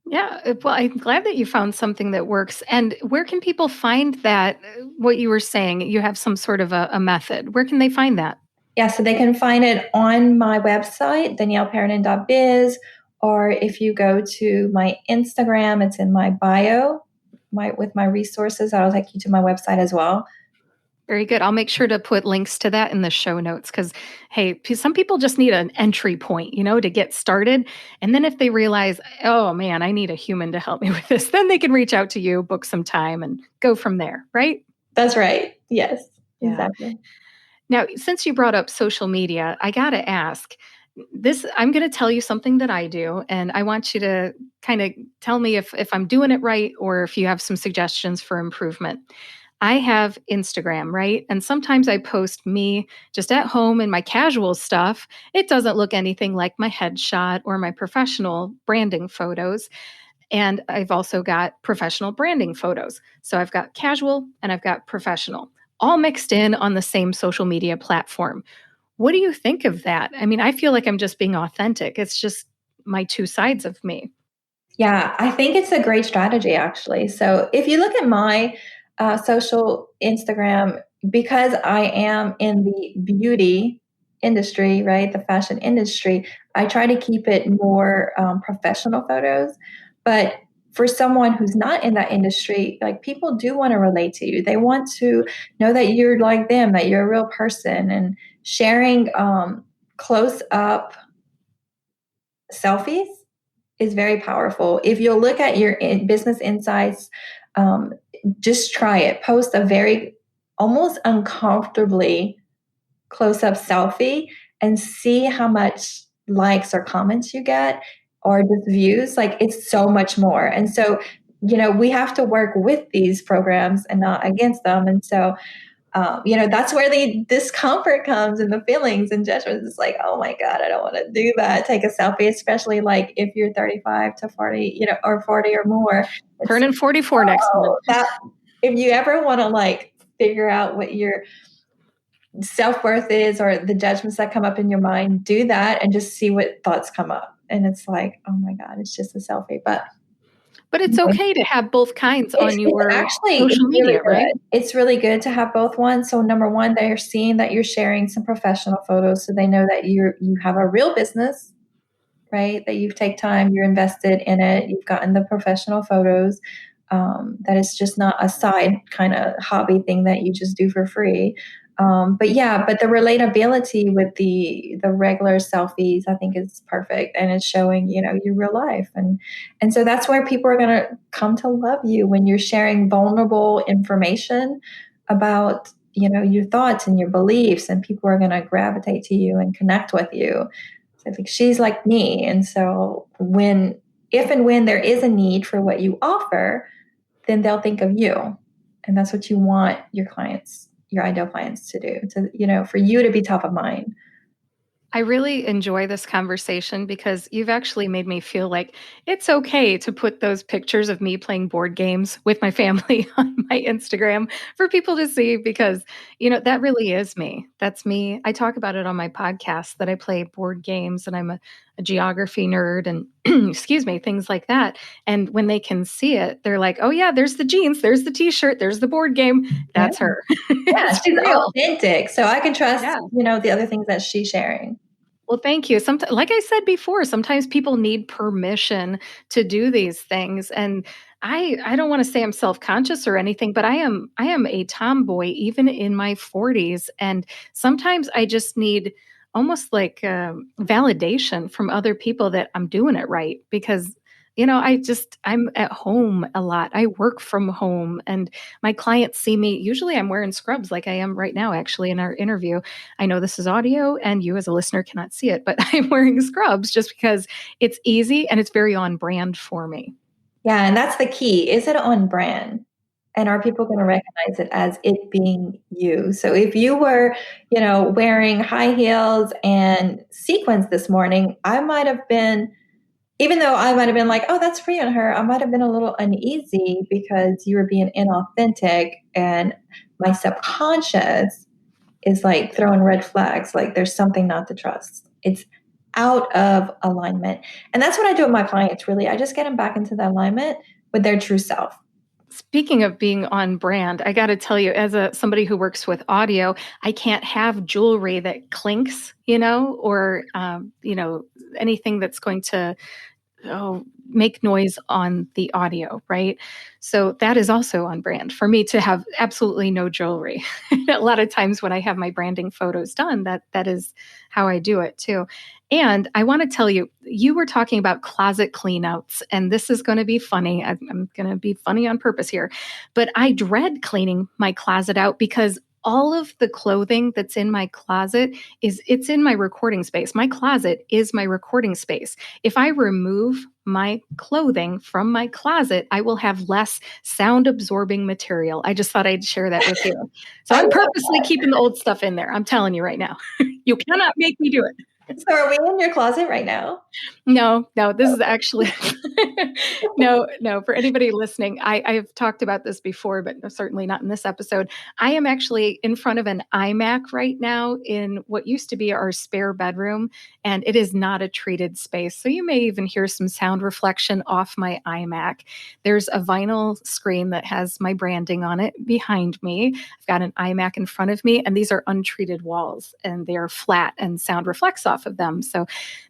Yeah, well, I'm glad that you found something that works. And where can people find that? What you were saying, you have some sort of a method. Where can they find that? yeah, so they can find it on my website, danielleperrodin.biz, or if you go to my Instagram, it's in my bio, with my resources. I'll take you to my website as well. Very good. I'll make sure to put links to that in the show notes because, hey, some people just need an entry point, to get started. And then if they realize, oh man, I need a human to help me with this, then they can reach out to you, book some time, and go from there, right? That's right. Yes, Yeah. exactly. Now, since you brought up social media, I got to ask this. I'm going to tell you something that I do, and I want you to kind of tell me if I'm doing it right or if you have some suggestions for improvement. I have Instagram, right? And sometimes I post me just at home in my casual stuff. It doesn't look anything like my headshot or my professional branding photos. And I've also got professional branding photos. So I've got casual and I've got professional, all mixed in on the same social media platform. What do you think of that? I mean, I feel like I'm just being authentic. It's just my two sides of me. Yeah, I think it's a great strategy, actually. So if you look at my social Instagram, because I am in the beauty industry, right, the fashion industry, I try to keep it more professional photos. But for someone who's not in that industry, like people do want to relate to you. They want to know that you're like them, that you're a real person, and sharing close up selfies is very powerful. If you'll look at your business insights, um, just try it. Post a very almost uncomfortably close up selfie and see how much likes or comments you get or just views. Like it's so much more. And so we have to work with these programs and not against them. And so, that's where the discomfort comes and the feelings and judgments. It's like, oh my God, I don't want to do that. Take a selfie, especially like if you're 35 to 40, or 40 or more. Turning 44 next month. If you ever want to like figure out what your self-worth is or the judgments that come up in your mind, do that and just see what thoughts come up. And it's like, oh my God, it's just a selfie. But it's okay to have both kinds on your social media, right? It's really good to have both ones. So number one, they're seeing that you're sharing some professional photos, so they know that you have a real business, right? That you've taken time, you're invested in it, you've gotten the professional photos. That it's just not a side kind of hobby thing that you just do for free. But the relatability with the regular selfies, I think is perfect, and it's showing your real life, and so that's where people are going to come to love you, when you're sharing vulnerable information about your thoughts and your beliefs, and people are going to gravitate to you and connect with you. So I think she's like me, and so if and when there is a need for what you offer, then they'll think of you, and that's what you want your clients, your ideal clients, to do, for you to be top of mind. I really enjoy this conversation because you've actually made me feel like it's okay to put those pictures of me playing board games with my family on my Instagram for people to see, because, that really is me. That's me. I talk about it on my podcast that I play board games and I'm a geography nerd and excuse me, things like that. And when they can see it, they're like, oh yeah, there's the jeans, there's the t-shirt, there's the board game. That's her. Yeah, she's real. Authentic. So I can trust, Yeah. The other things that she's sharing. Well, thank you. Sometimes, like I said before, sometimes people need permission to do these things. And I don't want to say I'm self-conscious or anything, but I am a tomboy even in my 40s. And sometimes I just need almost like validation from other people that I'm doing it right, because I'm at home a lot. I work from home and my clients see me. Usually I'm wearing scrubs like I am right now, actually, in our interview. I know this is audio and you as a listener cannot see it, but I'm wearing scrubs just because it's easy and it's very on brand for me. Yeah. And that's the key. Is it on brand? And are people going to recognize it as it being you? So if you were, wearing high heels and sequins this morning, I might have been, even though I might have been like, oh, that's free on her, I might have been a little uneasy because you were being inauthentic, and my subconscious is like throwing red flags, like there's something not to trust. It's out of alignment. And that's what I do with my clients, really. I just get them back into the alignment with their true self. Speaking of being on brand, I got to tell you, as somebody who works with audio, I can't have jewelry that clinks, or anything that's going to make noise on the audio, right? So that is also on brand for me to have absolutely no jewelry. A lot of times when I have my branding photos done, that is how I do it too. And I want to tell you, you were talking about closet cleanouts, and this is going to be funny. I'm going to be funny on purpose here, but I dread cleaning my closet out because all of the clothing that's in my closet it's in my recording space. My closet is my recording space. If I remove my clothing from my closet, I will have less sound absorbing material. I just thought I'd share that with you. So I'm purposely keeping the old stuff in there. I'm telling you right now, you cannot make me do it. So are we in your closet right now? No, this is actually no. For anybody listening, I've talked about this before, but certainly not in this episode. I am actually in front of an iMac right now in what used to be our spare bedroom, and it is not a treated space. So you may even hear some sound reflection off my iMac. There's a vinyl screen that has my branding on it behind me. I've got an iMac in front of me, and these are untreated walls, and they are flat, and sound reflects off of them. So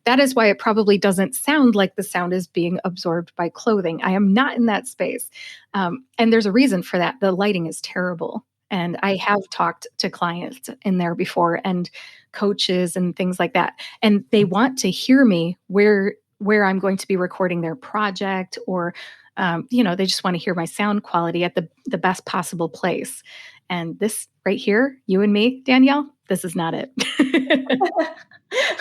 that is why it probably doesn't sound like the sound is being absorbed by clothing. I am not in that space. And there's a reason for that. The lighting is terrible. And I have talked to clients in there before and coaches and things like that. And they want to hear me where I'm going to be recording their project, or, they just want to hear my sound quality at the best possible place. And this right here, you and me, Danielle, this is not it.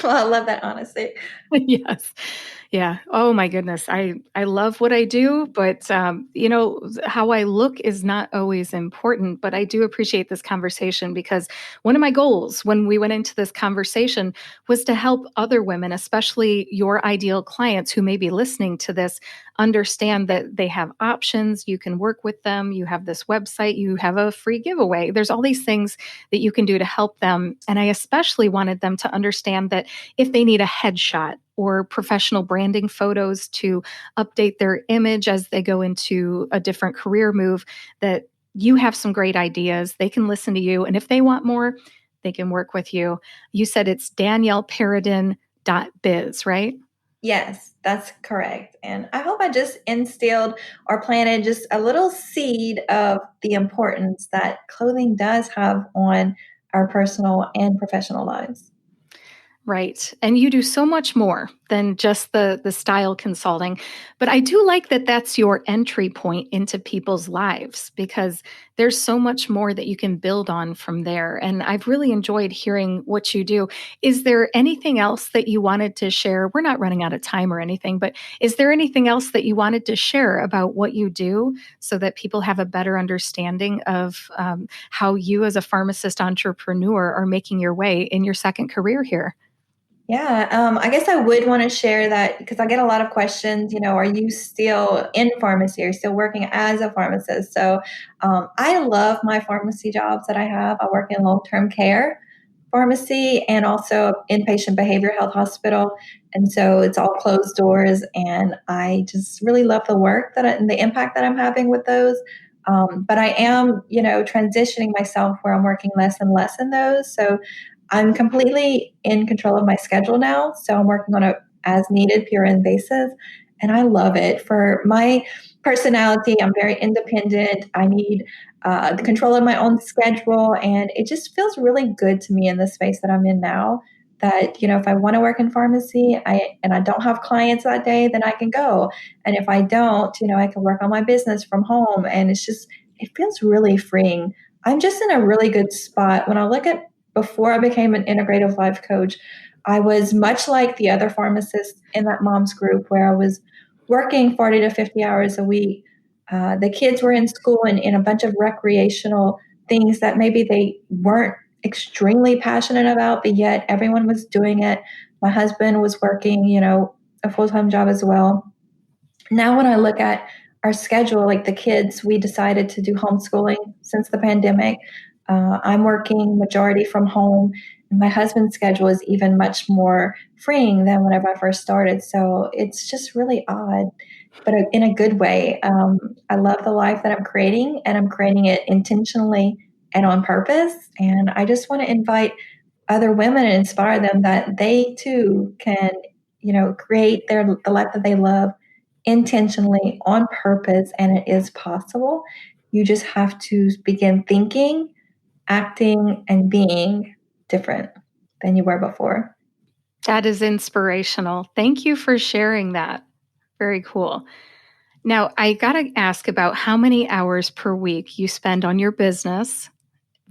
Well, I love that honesty. Yes. Yeah. Oh my goodness. I love what I do, but how I look is not always important, but I do appreciate this conversation because one of my goals when we went into this conversation was to help other women, especially your ideal clients who may be listening to this, understand that they have options, you can work with them, you have this website, you have a free giveaway. There's all these things that you can do to help them, and I especially wanted them to understand that if they need a headshot or professional branding photos to update their image as they go into a different career move, that you have some great ideas. They can listen to you. And if they want more, they can work with you. You said it's DaniellePerrodin.biz, right? Yes, that's correct. And I hope I just instilled or planted just a little seed of the importance that clothing does have on our personal and professional lives. Right. And you do so much more than just the style consulting. But I do like that that's your entry point into people's lives because there's so much more that you can build on from there. And I've really enjoyed hearing what you do. Is there anything else that you wanted to share? We're not running out of time or anything, but is there anything else that you wanted to share about what you do so that people have a better understanding of how you as a pharmacist entrepreneur are making your way in your second career here? Yeah, I guess I would want to share that because I get a lot of questions. Are you still in pharmacy? Are you still working as a pharmacist? So I love my pharmacy jobs that I have. I work in long term care pharmacy and also inpatient behavioral health hospital. And so it's all closed doors. And I just really love the work and the impact that I'm having with those. But I am, transitioning myself where I'm working less and less in those. So I'm completely in control of my schedule now. So I'm working on a as needed PRN basis. And I love it. For my personality, I'm very independent. I need the control of my own schedule. And it just feels really good to me in the space that I'm in now. That, if I want to work in pharmacy and I don't have clients that day, then I can go. And if I don't, I can work on my business from home. And it feels really freeing. I'm just in a really good spot. When I look at before I became an integrative life coach, I was much like the other pharmacists in that mom's group where I was working 40 to 50 hours a week. The kids were in school and in a bunch of recreational things that maybe they weren't extremely passionate about, but yet everyone was doing it. My husband was working, a full time job as well. Now, when I look at our schedule, like the kids, we decided to do homeschooling since the pandemic. I'm working majority from home. And my husband's schedule is even much more freeing than whenever I first started. So it's just really odd, but in a good way. I love the life that I'm creating, and I'm creating it intentionally and on purpose. And I just want to invite other women and inspire them that they too can, create the life that they love intentionally on purpose, and it is possible. You just have to begin thinking, acting, and being different than you were before. That is inspirational. Thank you for sharing that. Very cool. Now, I got to ask about how many hours per week you spend on your business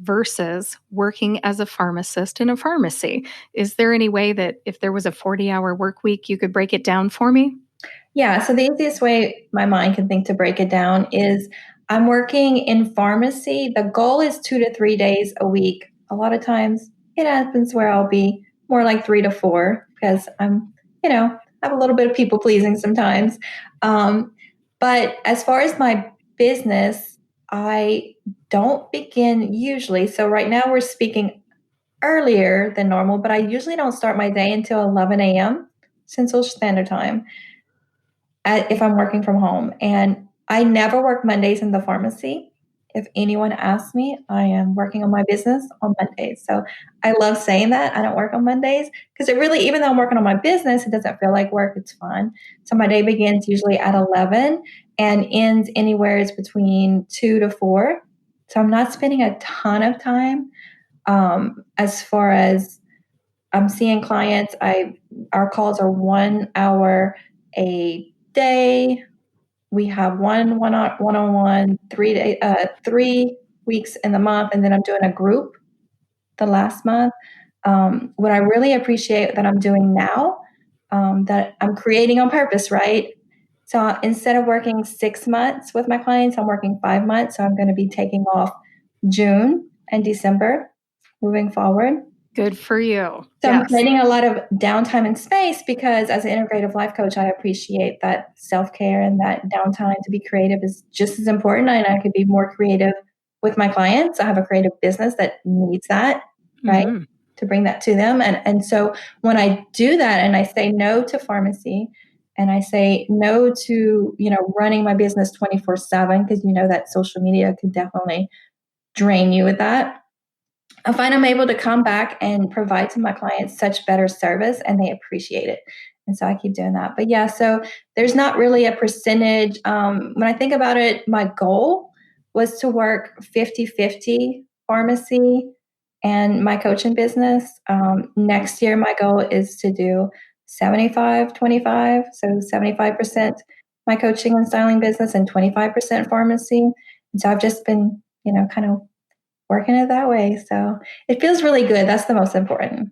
versus working as a pharmacist in a pharmacy. Is there any way that if there was a 40-hour work week, you could break it down for me? Yeah, so the easiest way my mind can think to break it down is I'm working in pharmacy. The goal is 2 to 3 days a week. A lot of times it happens where I'll be more like 3 to 4 because I have a little bit of people pleasing sometimes. Um, but as far as my business, I don't begin usually. So right now we're speaking earlier than normal, but I usually don't start my day until 11 a.m. Central Standard Time if I'm working from home. And I never work Mondays in the pharmacy. If anyone asks me, I am working on my business on Mondays. So I love saying that I don't work on Mondays because it really, even though I'm working on my business, it doesn't feel like work. It's fun. So my day begins usually at 11 and ends anywhere is between 2 to 4. So I'm not spending a ton of time as far as I'm seeing clients. Our calls are 1 hour a day. We have one-on-one 3 weeks in the month, and then I'm doing a group the last month. what I really appreciate that I'm doing now, that I'm creating on purpose, right? So instead of working 6 months with my clients, I'm working 5 months. So I'm going to be taking off June and December moving forward. Good for you. So Yes. I'm creating a lot of downtime and space because as an integrative life coach, I appreciate that self-care and that downtime to be creative is just as important. And I could be more creative with my clients. I have a creative business that needs that, right? Mm-hmm. To bring that to them. And so when I do that and I say no to pharmacy and I say no to, running my business 24/7, because that social media could definitely drain you with that. I find I'm able to come back and provide to my clients such better service and they appreciate it. And so I keep doing that. But yeah, so there's not really a percentage. When I think about it, my goal was to work 50-50 pharmacy and my coaching business. Next year, my goal is to do 75-25. So 75% my coaching and styling business and 25% pharmacy. And so I've just been, kind of working it that way. So it feels really good. That's the most important.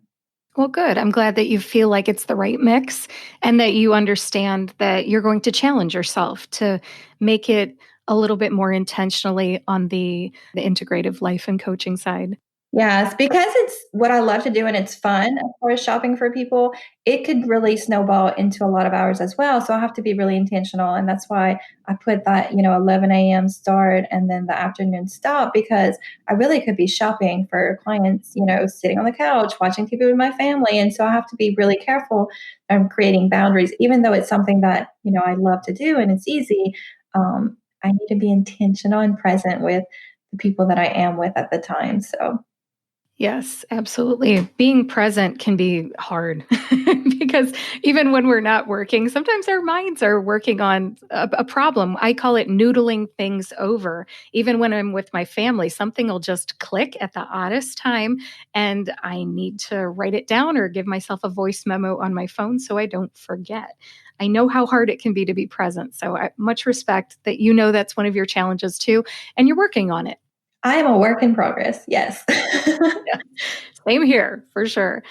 Well, good. I'm glad that you feel like it's the right mix and that you understand that you're going to challenge yourself to make it a little bit more intentionally on the integrative life and coaching side. Yes, because it's what I love to do and it's fun as far as shopping for people, it could really snowball into a lot of hours as well. So I have to be really intentional. And that's why I put that, 11 a.m. start and then the afternoon stop, because I really could be shopping for clients, sitting on the couch, watching TV with my family. And so I have to be really careful. I'm creating boundaries, even though it's something that, I love to do and it's easy. I need to be intentional and present with the people that I am with at the time. So Yes, absolutely. Being present can be hard because even when we're not working, sometimes our minds are working on a problem. I call it noodling things over. Even when I'm with my family, something will just click at the oddest time, and I need to write it down or give myself a voice memo on my phone so I don't forget. I know how hard it can be to be present. So I much respect that that's one of your challenges too, and you're working on it. I am a work in progress. Yes. Yeah, same here for sure.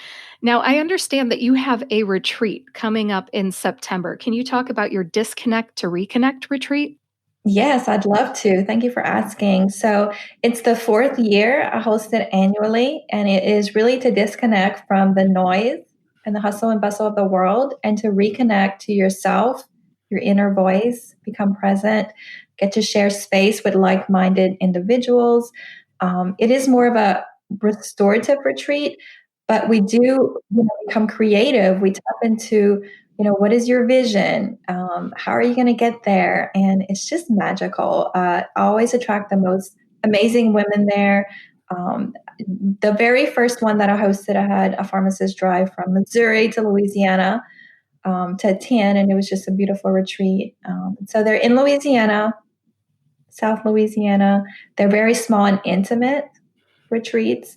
Now, I understand that you have a retreat coming up in September. Can you talk about your Disconnect to Reconnect retreat? Yes, I'd love to. Thank you for asking. So it's the fourth year. I host it annually, and it is really to disconnect from the noise and the hustle and bustle of the world and to reconnect to yourself, your inner voice, become present, get to share space with like minded individuals. It is more of a restorative retreat, but we do become creative. We tap into what is your vision? How are you going to get there? And it's just magical. I always attract the most amazing women there. Um, the very first one that I hosted, I had a pharmacist drive from Missouri to Louisiana to attend, and it was just a beautiful retreat. So they're in Louisiana, South Louisiana. They're very small and intimate retreats.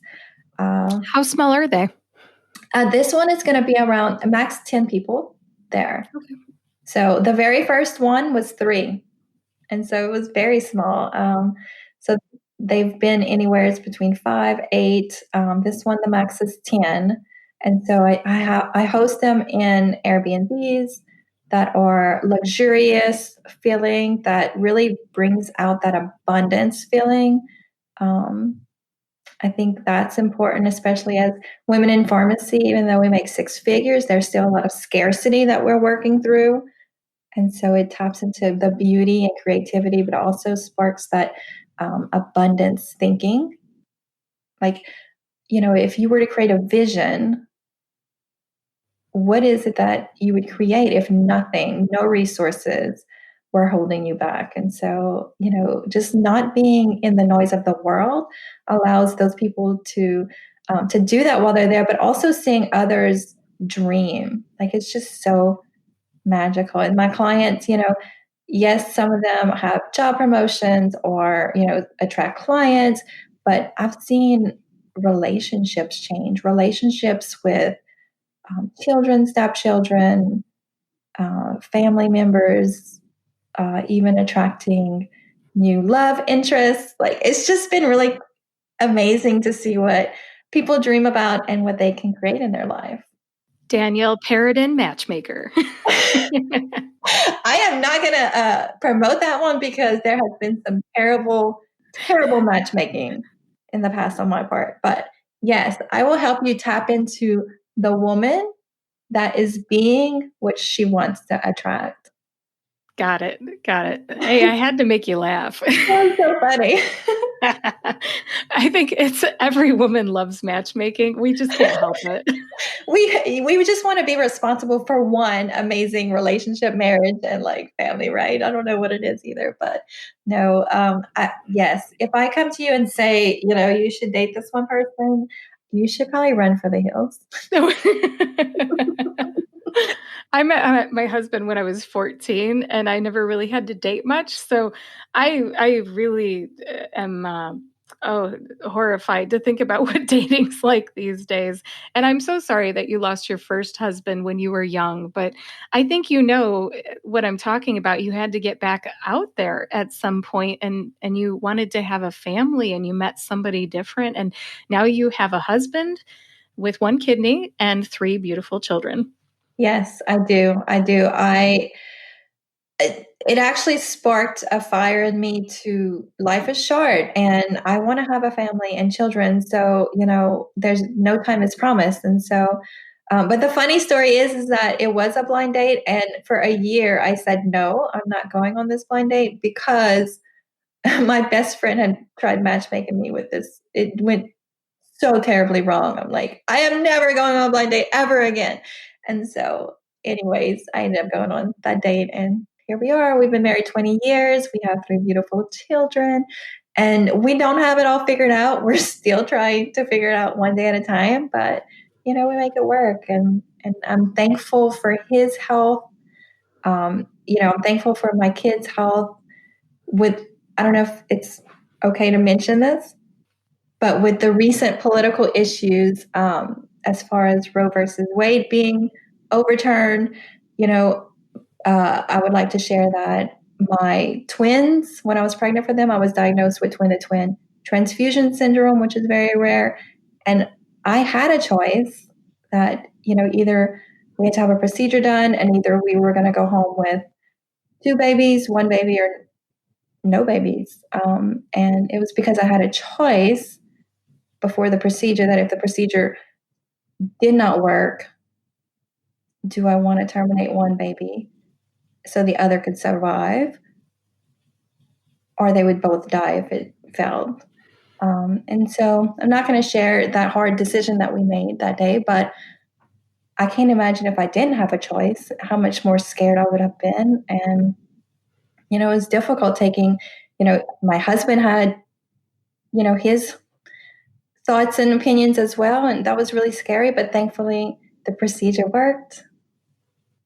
Uh, How small are they? this one is going to be around max 10 people there. Okay. So the very first one was 3. And so it was very small. So they've been anywhere between 5, 8. This one, the max is 10. And so I host them in Airbnbs that are luxurious feeling that really brings out that abundance feeling. Um, I think that's important, especially as women in pharmacy. Even though we make 6 figures, there's still a lot of scarcity that we're working through. And so it taps into the beauty and creativity, but also sparks that abundance thinking. Like, if you were to create a vision, what is it that you would create if nothing, no resources were holding you back? And so, just not being in the noise of the world allows those people to do that while they're there, but also seeing others dream. Like it's just so magical. And my clients, yes, some of them have job promotions or, attract clients, but I've seen relationships change, relationships with children, stepchildren, family members, even attracting new love interests. Like it's just been really amazing to see what people dream about and what they can create in their life. Danielle Perrodin, matchmaker. I am not going to promote that one because there has been some terrible, terrible matchmaking in the past on my part. But yes, I will help you tap into the woman that is being what she wants to attract. Got it. Hey, I had to make you laugh. That was so funny. I think it's every woman loves matchmaking. We just can't help it. We just want to be responsible for one amazing relationship, marriage, and like family, right? I don't know what it is either, but no. Yes, if I come to you and say, you should date this one person, you should probably run for the hills. I met my husband when I was 14, and I never really had to date much. So I really am horrified to think about what dating's like these days. And I'm so sorry that you lost your first husband when you were young, but I think you know what I'm talking about. You had to get back out there at some point, and you wanted to have a family, and you met somebody different, and now you have a husband with one kidney and 3 beautiful children. Yes, I do. It actually sparked a fire in me to life is short and I want to have a family and children. So, there's no time is promised. And so, but the funny story is that it was a blind date. And for a year, I said, no, I'm not going on this blind date because my best friend had tried matchmaking me with this. It went so terribly wrong. I'm like, I am never going on a blind date ever again. And so, anyways, I ended up going on that date, and here we are. We've been married 20 years. We have 3 beautiful children, and we don't have it all figured out. We're still trying to figure it out one day at a time, but we make it work. And I'm thankful for his health. I'm thankful for my kids' health. I don't know if it's okay to mention this, but with the recent political issues, as far as Roe versus Wade being overturned, I would like to share that my twins, when I was pregnant for them, I was diagnosed with twin to twin transfusion syndrome, which is very rare. And I had a choice that, either we had to have a procedure done and either we were going to go home with 2 babies, 1 baby, or no babies. And it was because I had a choice before the procedure that if the procedure did not work, do I want to terminate one baby so the other could survive, or they would both die if it failed? And so I'm not going to share that hard decision that we made that day, but I can't imagine if I didn't have a choice, how much more scared I would have been. And, it was difficult taking, my husband had, his thoughts and opinions as well. And that was really scary, but thankfully the procedure worked.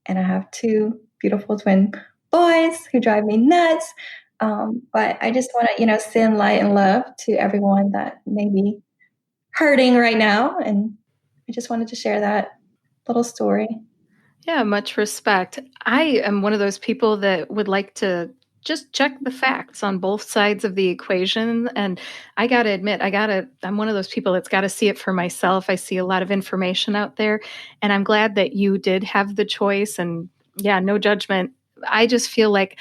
And I have 2 beautiful twin boys who drive me nuts. But I just want to, send light and love to everyone that may be hurting right now. And I just wanted to share that little story. Yeah, much respect. I am one of those people that would like to just check the facts on both sides of the equation. And I got to admit, I'm one of those people that's got to see it for myself. I see a lot of information out there, and I'm glad that you did have the choice. And yeah, no judgment. I just feel like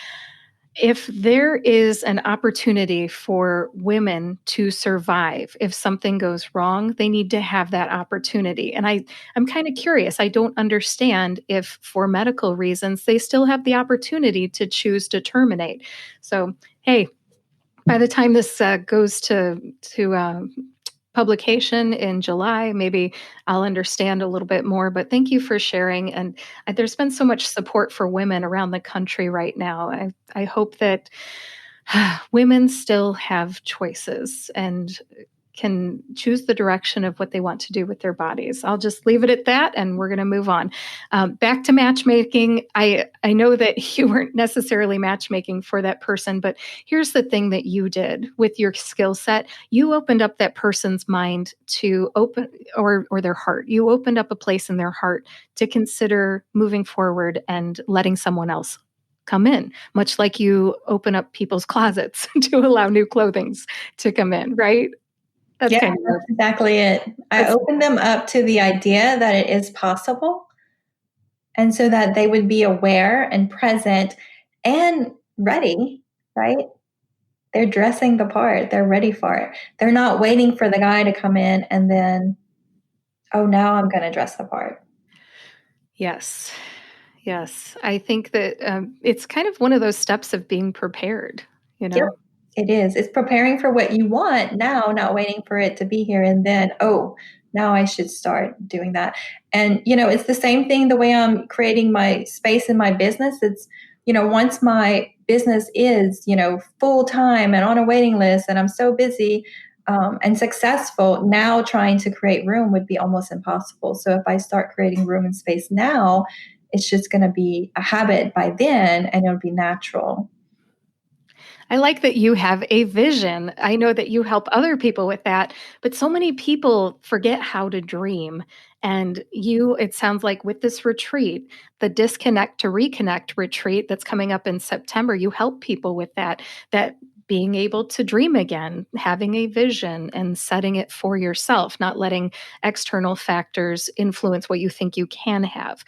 if there is an opportunity for women to survive, if something goes wrong, they need to have that opportunity. And I'm kind of curious. I don't understand if, for medical reasons, they still have the opportunity to choose to terminate. So, hey, by the time this goes to publication in July, maybe I'll understand a little bit more. But thank you for sharing. And there's been so much support for women around the country right now. I hope that women still have choices and can choose the direction of what they want to do with their bodies. I'll just leave it at that, and we're going to move on. Back to matchmaking. I know that you weren't necessarily matchmaking for that person, but here's the thing that you did with your skill set. You opened up that person's mind to open, or their heart. You opened up a place in their heart to consider moving forward and letting someone else come in, much like you open up people's closets to allow new clothing to come in, right? That's Yeah, kind of that's exactly it. I that's open them up to the idea that it is possible, and so that they would be aware and present and ready, right? They're dressing the part. They're ready for it. They're not waiting for the guy to come in and then, oh, now I'm going to dress the part. yes. Yes. I think that it's kind of one of those steps of being prepared, you Yep, know? it is. It's preparing for what you want now, not waiting for it to be here and then, oh, now I should start doing that. And, it's the same thing the way I'm creating my space in my business. It's, once my business is, full time and on a waiting list and I'm so busy and successful, now trying to create room would be almost impossible. So if I start creating room and space now, it's just going to be a habit by then and it'll be natural. I like that you have a vision. I know that you help other people with that, but so many people forget how to dream. And it sounds like with this retreat, the Disconnect to Reconnect retreat that's coming up in September, you help people with that being able to dream again, having a vision and setting it for yourself, not letting external factors influence what you think you can have.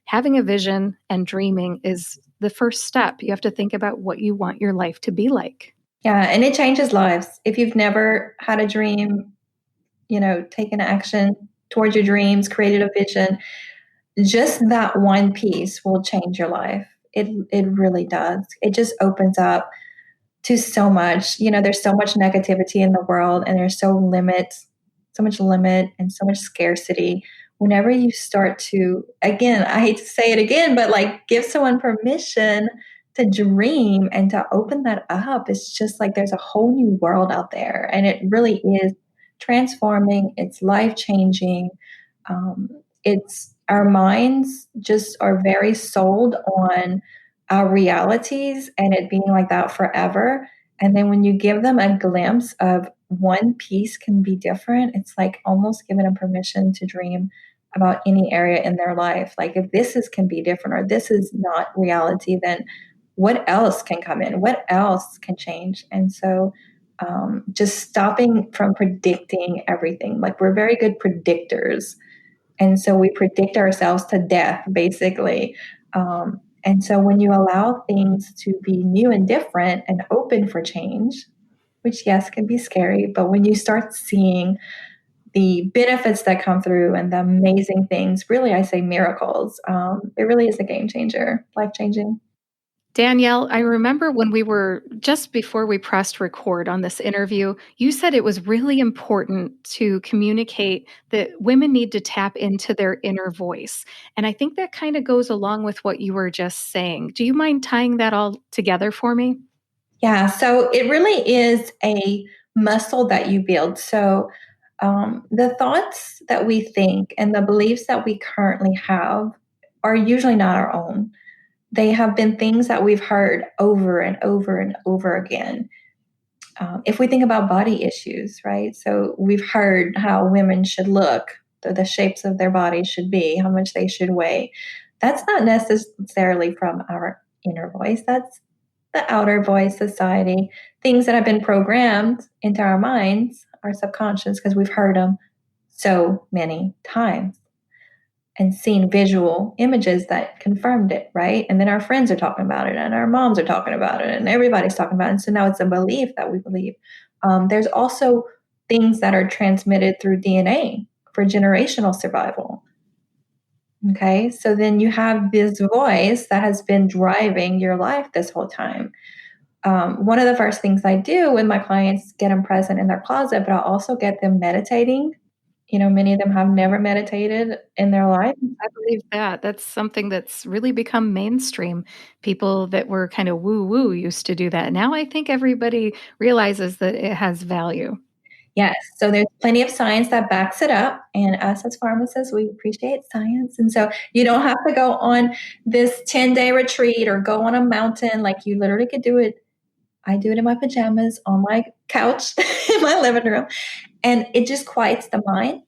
Having a vision and dreaming is the first step. You have to think about what you want your life to be like. Yeah, and it changes lives. If you've never had a dream, taken action towards your dreams, created a vision, just that one piece will change your life. It really does. It just opens up to so much. There's so much negativity in the world and there's so much limit and so much scarcity. Whenever you start to, again, I hate to say it again, but like give someone permission to dream and to open that up, it's just like there's a whole new world out there. And it really is transforming, it's life changing. It's our minds just are very sold on our realities and it being like that forever. And then when you give them a glimpse of one piece can be different, it's like almost giving them permission to dream about any area in their life. Like if can be different or this is not reality, then what else can come in? What else can change? And so just stopping from predicting everything. Like we're very good predictors. And so we predict ourselves to death, basically. And so when you allow things to be new and different and open for change, which, yes, can be scary, but when you start seeing the benefits that come through and the amazing things, really, I say miracles, it really is a game changer, life changing. Danielle, I remember when we were just before we pressed record on this interview, you said it was really important to communicate that women need to tap into their inner voice. And I think that kind of goes along with what you were just saying. Do you mind tying that all together for me? Yeah, so it really is a muscle that you build. So the thoughts that we think and the beliefs that we currently have are usually not our own. They have been things that we've heard over and over and over again. If we think about body issues, right? So we've heard how women should look, the shapes of their bodies should be, how much they should weigh. That's not necessarily from our inner voice. That's the outer voice, society, things that have been programmed into our minds, our subconscious, because we've heard them so many times and seen visual images that confirmed it, right? And then our friends are talking about it, and our moms are talking about it, and everybody's talking about it. And so now it's a belief that we believe. There's also things that are transmitted through DNA for generational survival. Okay, so then you have this voice that has been driving your life this whole time. One of the first things I do when my clients get them present in their closet, but I'll also get them meditating. Many of them have never meditated in their life. I believe that. That's something that's really become mainstream. People that were kind of woo woo used to do that. Now I think everybody realizes that it has value. Yes. So there's plenty of science that backs it up. And us as pharmacists, we appreciate science. And so you don't have to go on this 10-day retreat or go on a mountain. Like you literally could do it. I do it in my pajamas on my couch in my living room. And it just quiets the mind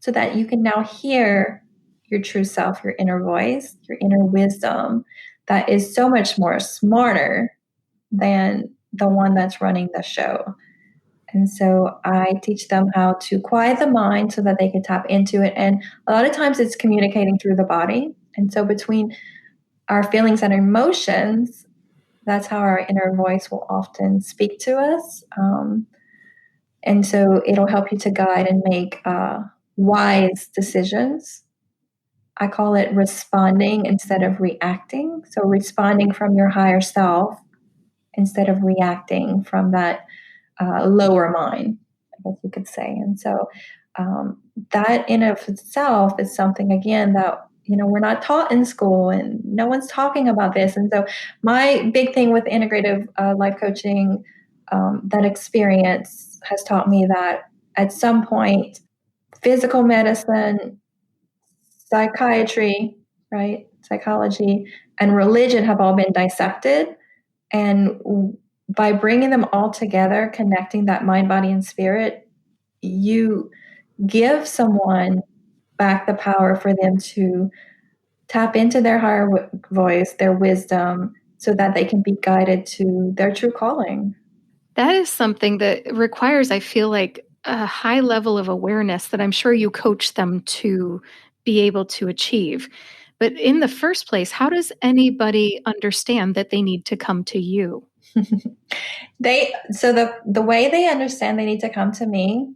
so that you can now hear your true self, your inner voice, your inner wisdom that is so much more smarter than the one that's running the show. And so I teach them how to quiet the mind so that they can tap into it. And a lot of times it's communicating through the body. And so between our feelings and emotions, that's how our inner voice will often speak to us. And so it'll help you to guide and make wise decisions. I call it responding instead of reacting. So responding from your higher self instead of reacting from that lower mind, I guess you could say. And so that in of itself is something, again, that we're not taught in school, and no one's talking about this. And so my big thing with integrative life coaching, that experience has taught me that at some point, physical medicine, psychiatry, right, psychology, and religion have all been dissected. And by bringing them all together, connecting that mind, body, and spirit, you give someone back the power for them to tap into their higher voice, their wisdom, so that they can be guided to their true calling. That is something that requires, I feel like, a high level of awareness that I'm sure you coach them to be able to achieve. But in the first place, how does anybody understand that they need to come to you? The way they understand they need to come to me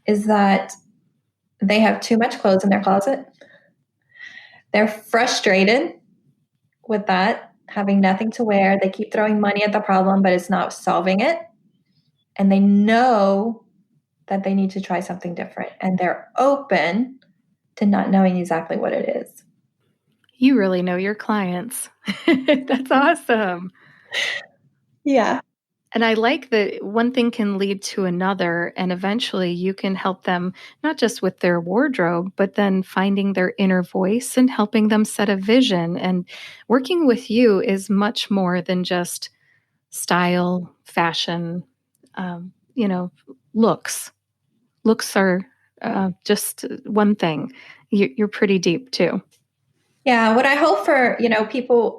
is that they have too much clothes in their closet. They're frustrated with that, having nothing to wear. They keep throwing money at the problem, but it's not solving it. And they know that they need to try something different. And they're open to not knowing exactly what it is. You really know your clients. That's awesome. Yeah. And I like that one thing can lead to another, and eventually you can help them not just with their wardrobe, but then finding their inner voice and helping them set a vision. And working with you is much more than just style, fashion, you know, looks. Looks are just one thing. You're pretty deep too. Yeah. What I hope for, people,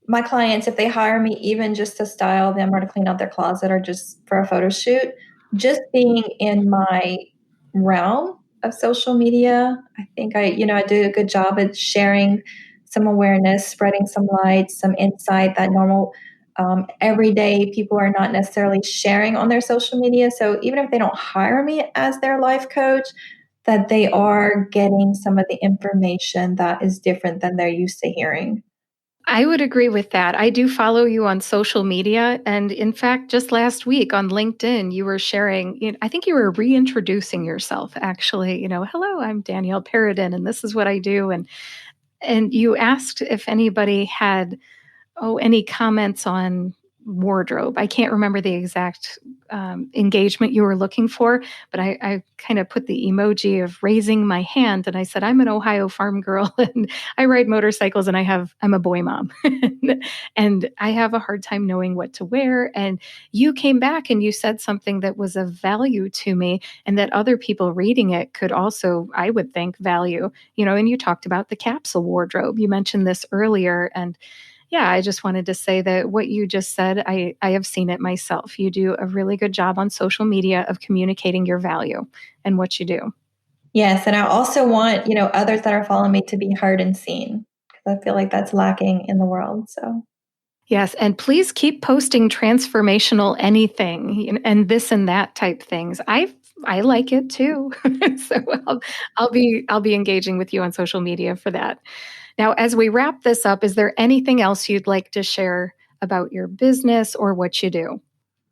my clients, if they hire me even just to style them or to clean out their closet or just for a photo shoot, just being in my realm of social media, I think I do a good job at sharing some awareness, spreading some light, some insight that normal everyday people are not necessarily sharing on their social media. So even if they don't hire me as their life coach, that they are getting some of the information that is different than they're used to hearing. I would agree with that. I do follow you on social media. And in fact, just last week on LinkedIn, you were sharing, I think you were reintroducing yourself actually, hello, I'm Danielle Perrodin and this is what I do. And you asked if anybody had any comments on wardrobe. I can't remember the exact engagement you were looking for, but I kind of put the emoji of raising my hand and I said, I'm an Ohio farm girl and I ride motorcycles and I'm a boy mom and I have a hard time knowing what to wear. And you came back and you said something that was of value to me and that other people reading it could also, I would think, value, and you talked about the capsule wardrobe. You mentioned this earlier. And yeah, I just wanted to say that what you just said, I have seen it myself. You do a really good job on social media of communicating your value and what you do. Yes, and I also want, others that are following me to be heard and seen, because I feel like that's lacking in the world. So yes, and please keep posting transformational anything and this and that type things. I like it too. So I'll be engaging with you on social media for that. Now, as we wrap this up, is there anything else you'd like to share about your business or what you do?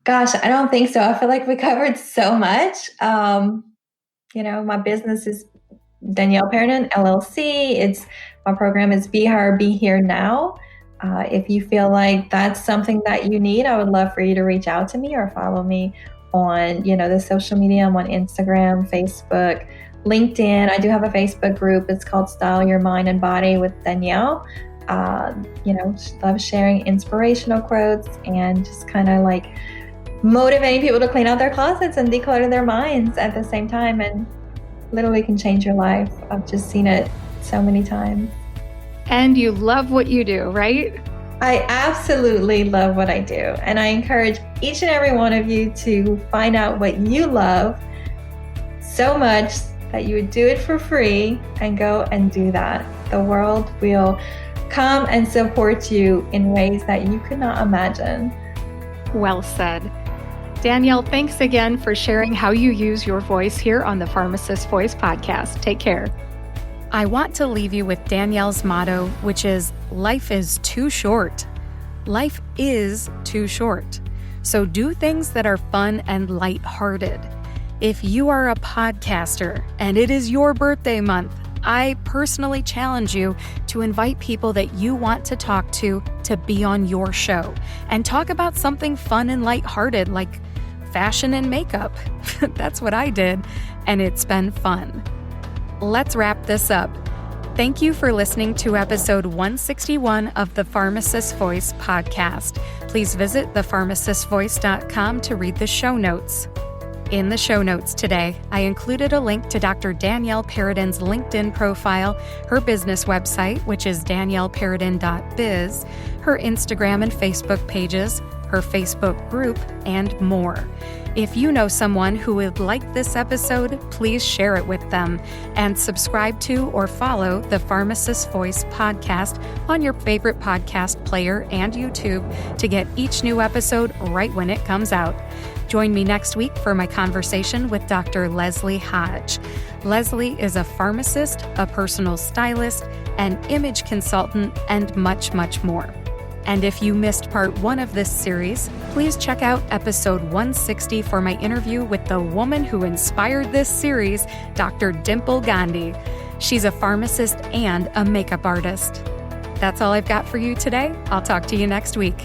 gosh, I don't think so. I feel like we covered so much. My business is Danielle Perrodin, LLC. My program is Be Her, Be Here Now. If you feel like that's something that you need, I would love for you to reach out to me or follow me on, the social media. I'm on Instagram, Facebook, LinkedIn. I do have a Facebook group. It's called Style Your Mind and Body with Danielle. Love sharing inspirational quotes and just kind of like motivating people to clean out their closets and declutter their minds at the same time, and literally can change your life. I've just seen it so many times. And you love what you do, right? I absolutely love what I do. And I encourage each and every one of you to find out what you love so much that you would do it for free and go and do that. The world will come and support you in ways that you could not imagine. Well said. Danielle, thanks again for sharing how you use your voice here on the Pharmacist Voice podcast. Take care. I want to leave you with Danielle's motto, which is, life is too short. Life is too short. So do things that are fun and lighthearted. If you are a podcaster and it is your birthday month, I personally challenge you to invite people that you want to talk to be on your show and talk about something fun and lighthearted like fashion and makeup. That's what I did, and it's been fun. Let's wrap this up. Thank you for listening to episode 161 of the Pharmacist Voice podcast. Please visit thepharmacistvoice.com to read the show notes. In the show notes today, I included a link to Dr. Danielle Perrodin's LinkedIn profile, her business website, which is danielleperrodin.biz, her Instagram and Facebook pages, her Facebook group, and more. If you know someone who would like this episode, please share it with them and subscribe to or follow the Pharmacist Voice podcast on your favorite podcast player and YouTube to get each new episode right when it comes out. Join me next week for my conversation with Dr. Leslie Hodge. Leslie is a pharmacist, a personal stylist, an image consultant, and much, much more. And if you missed part 1 of this series, please check out episode 160 for my interview with the woman who inspired this series, Dr. Dimple Gandhi. She's a pharmacist and a makeup artist. That's all I've got for you today. I'll talk to you next week.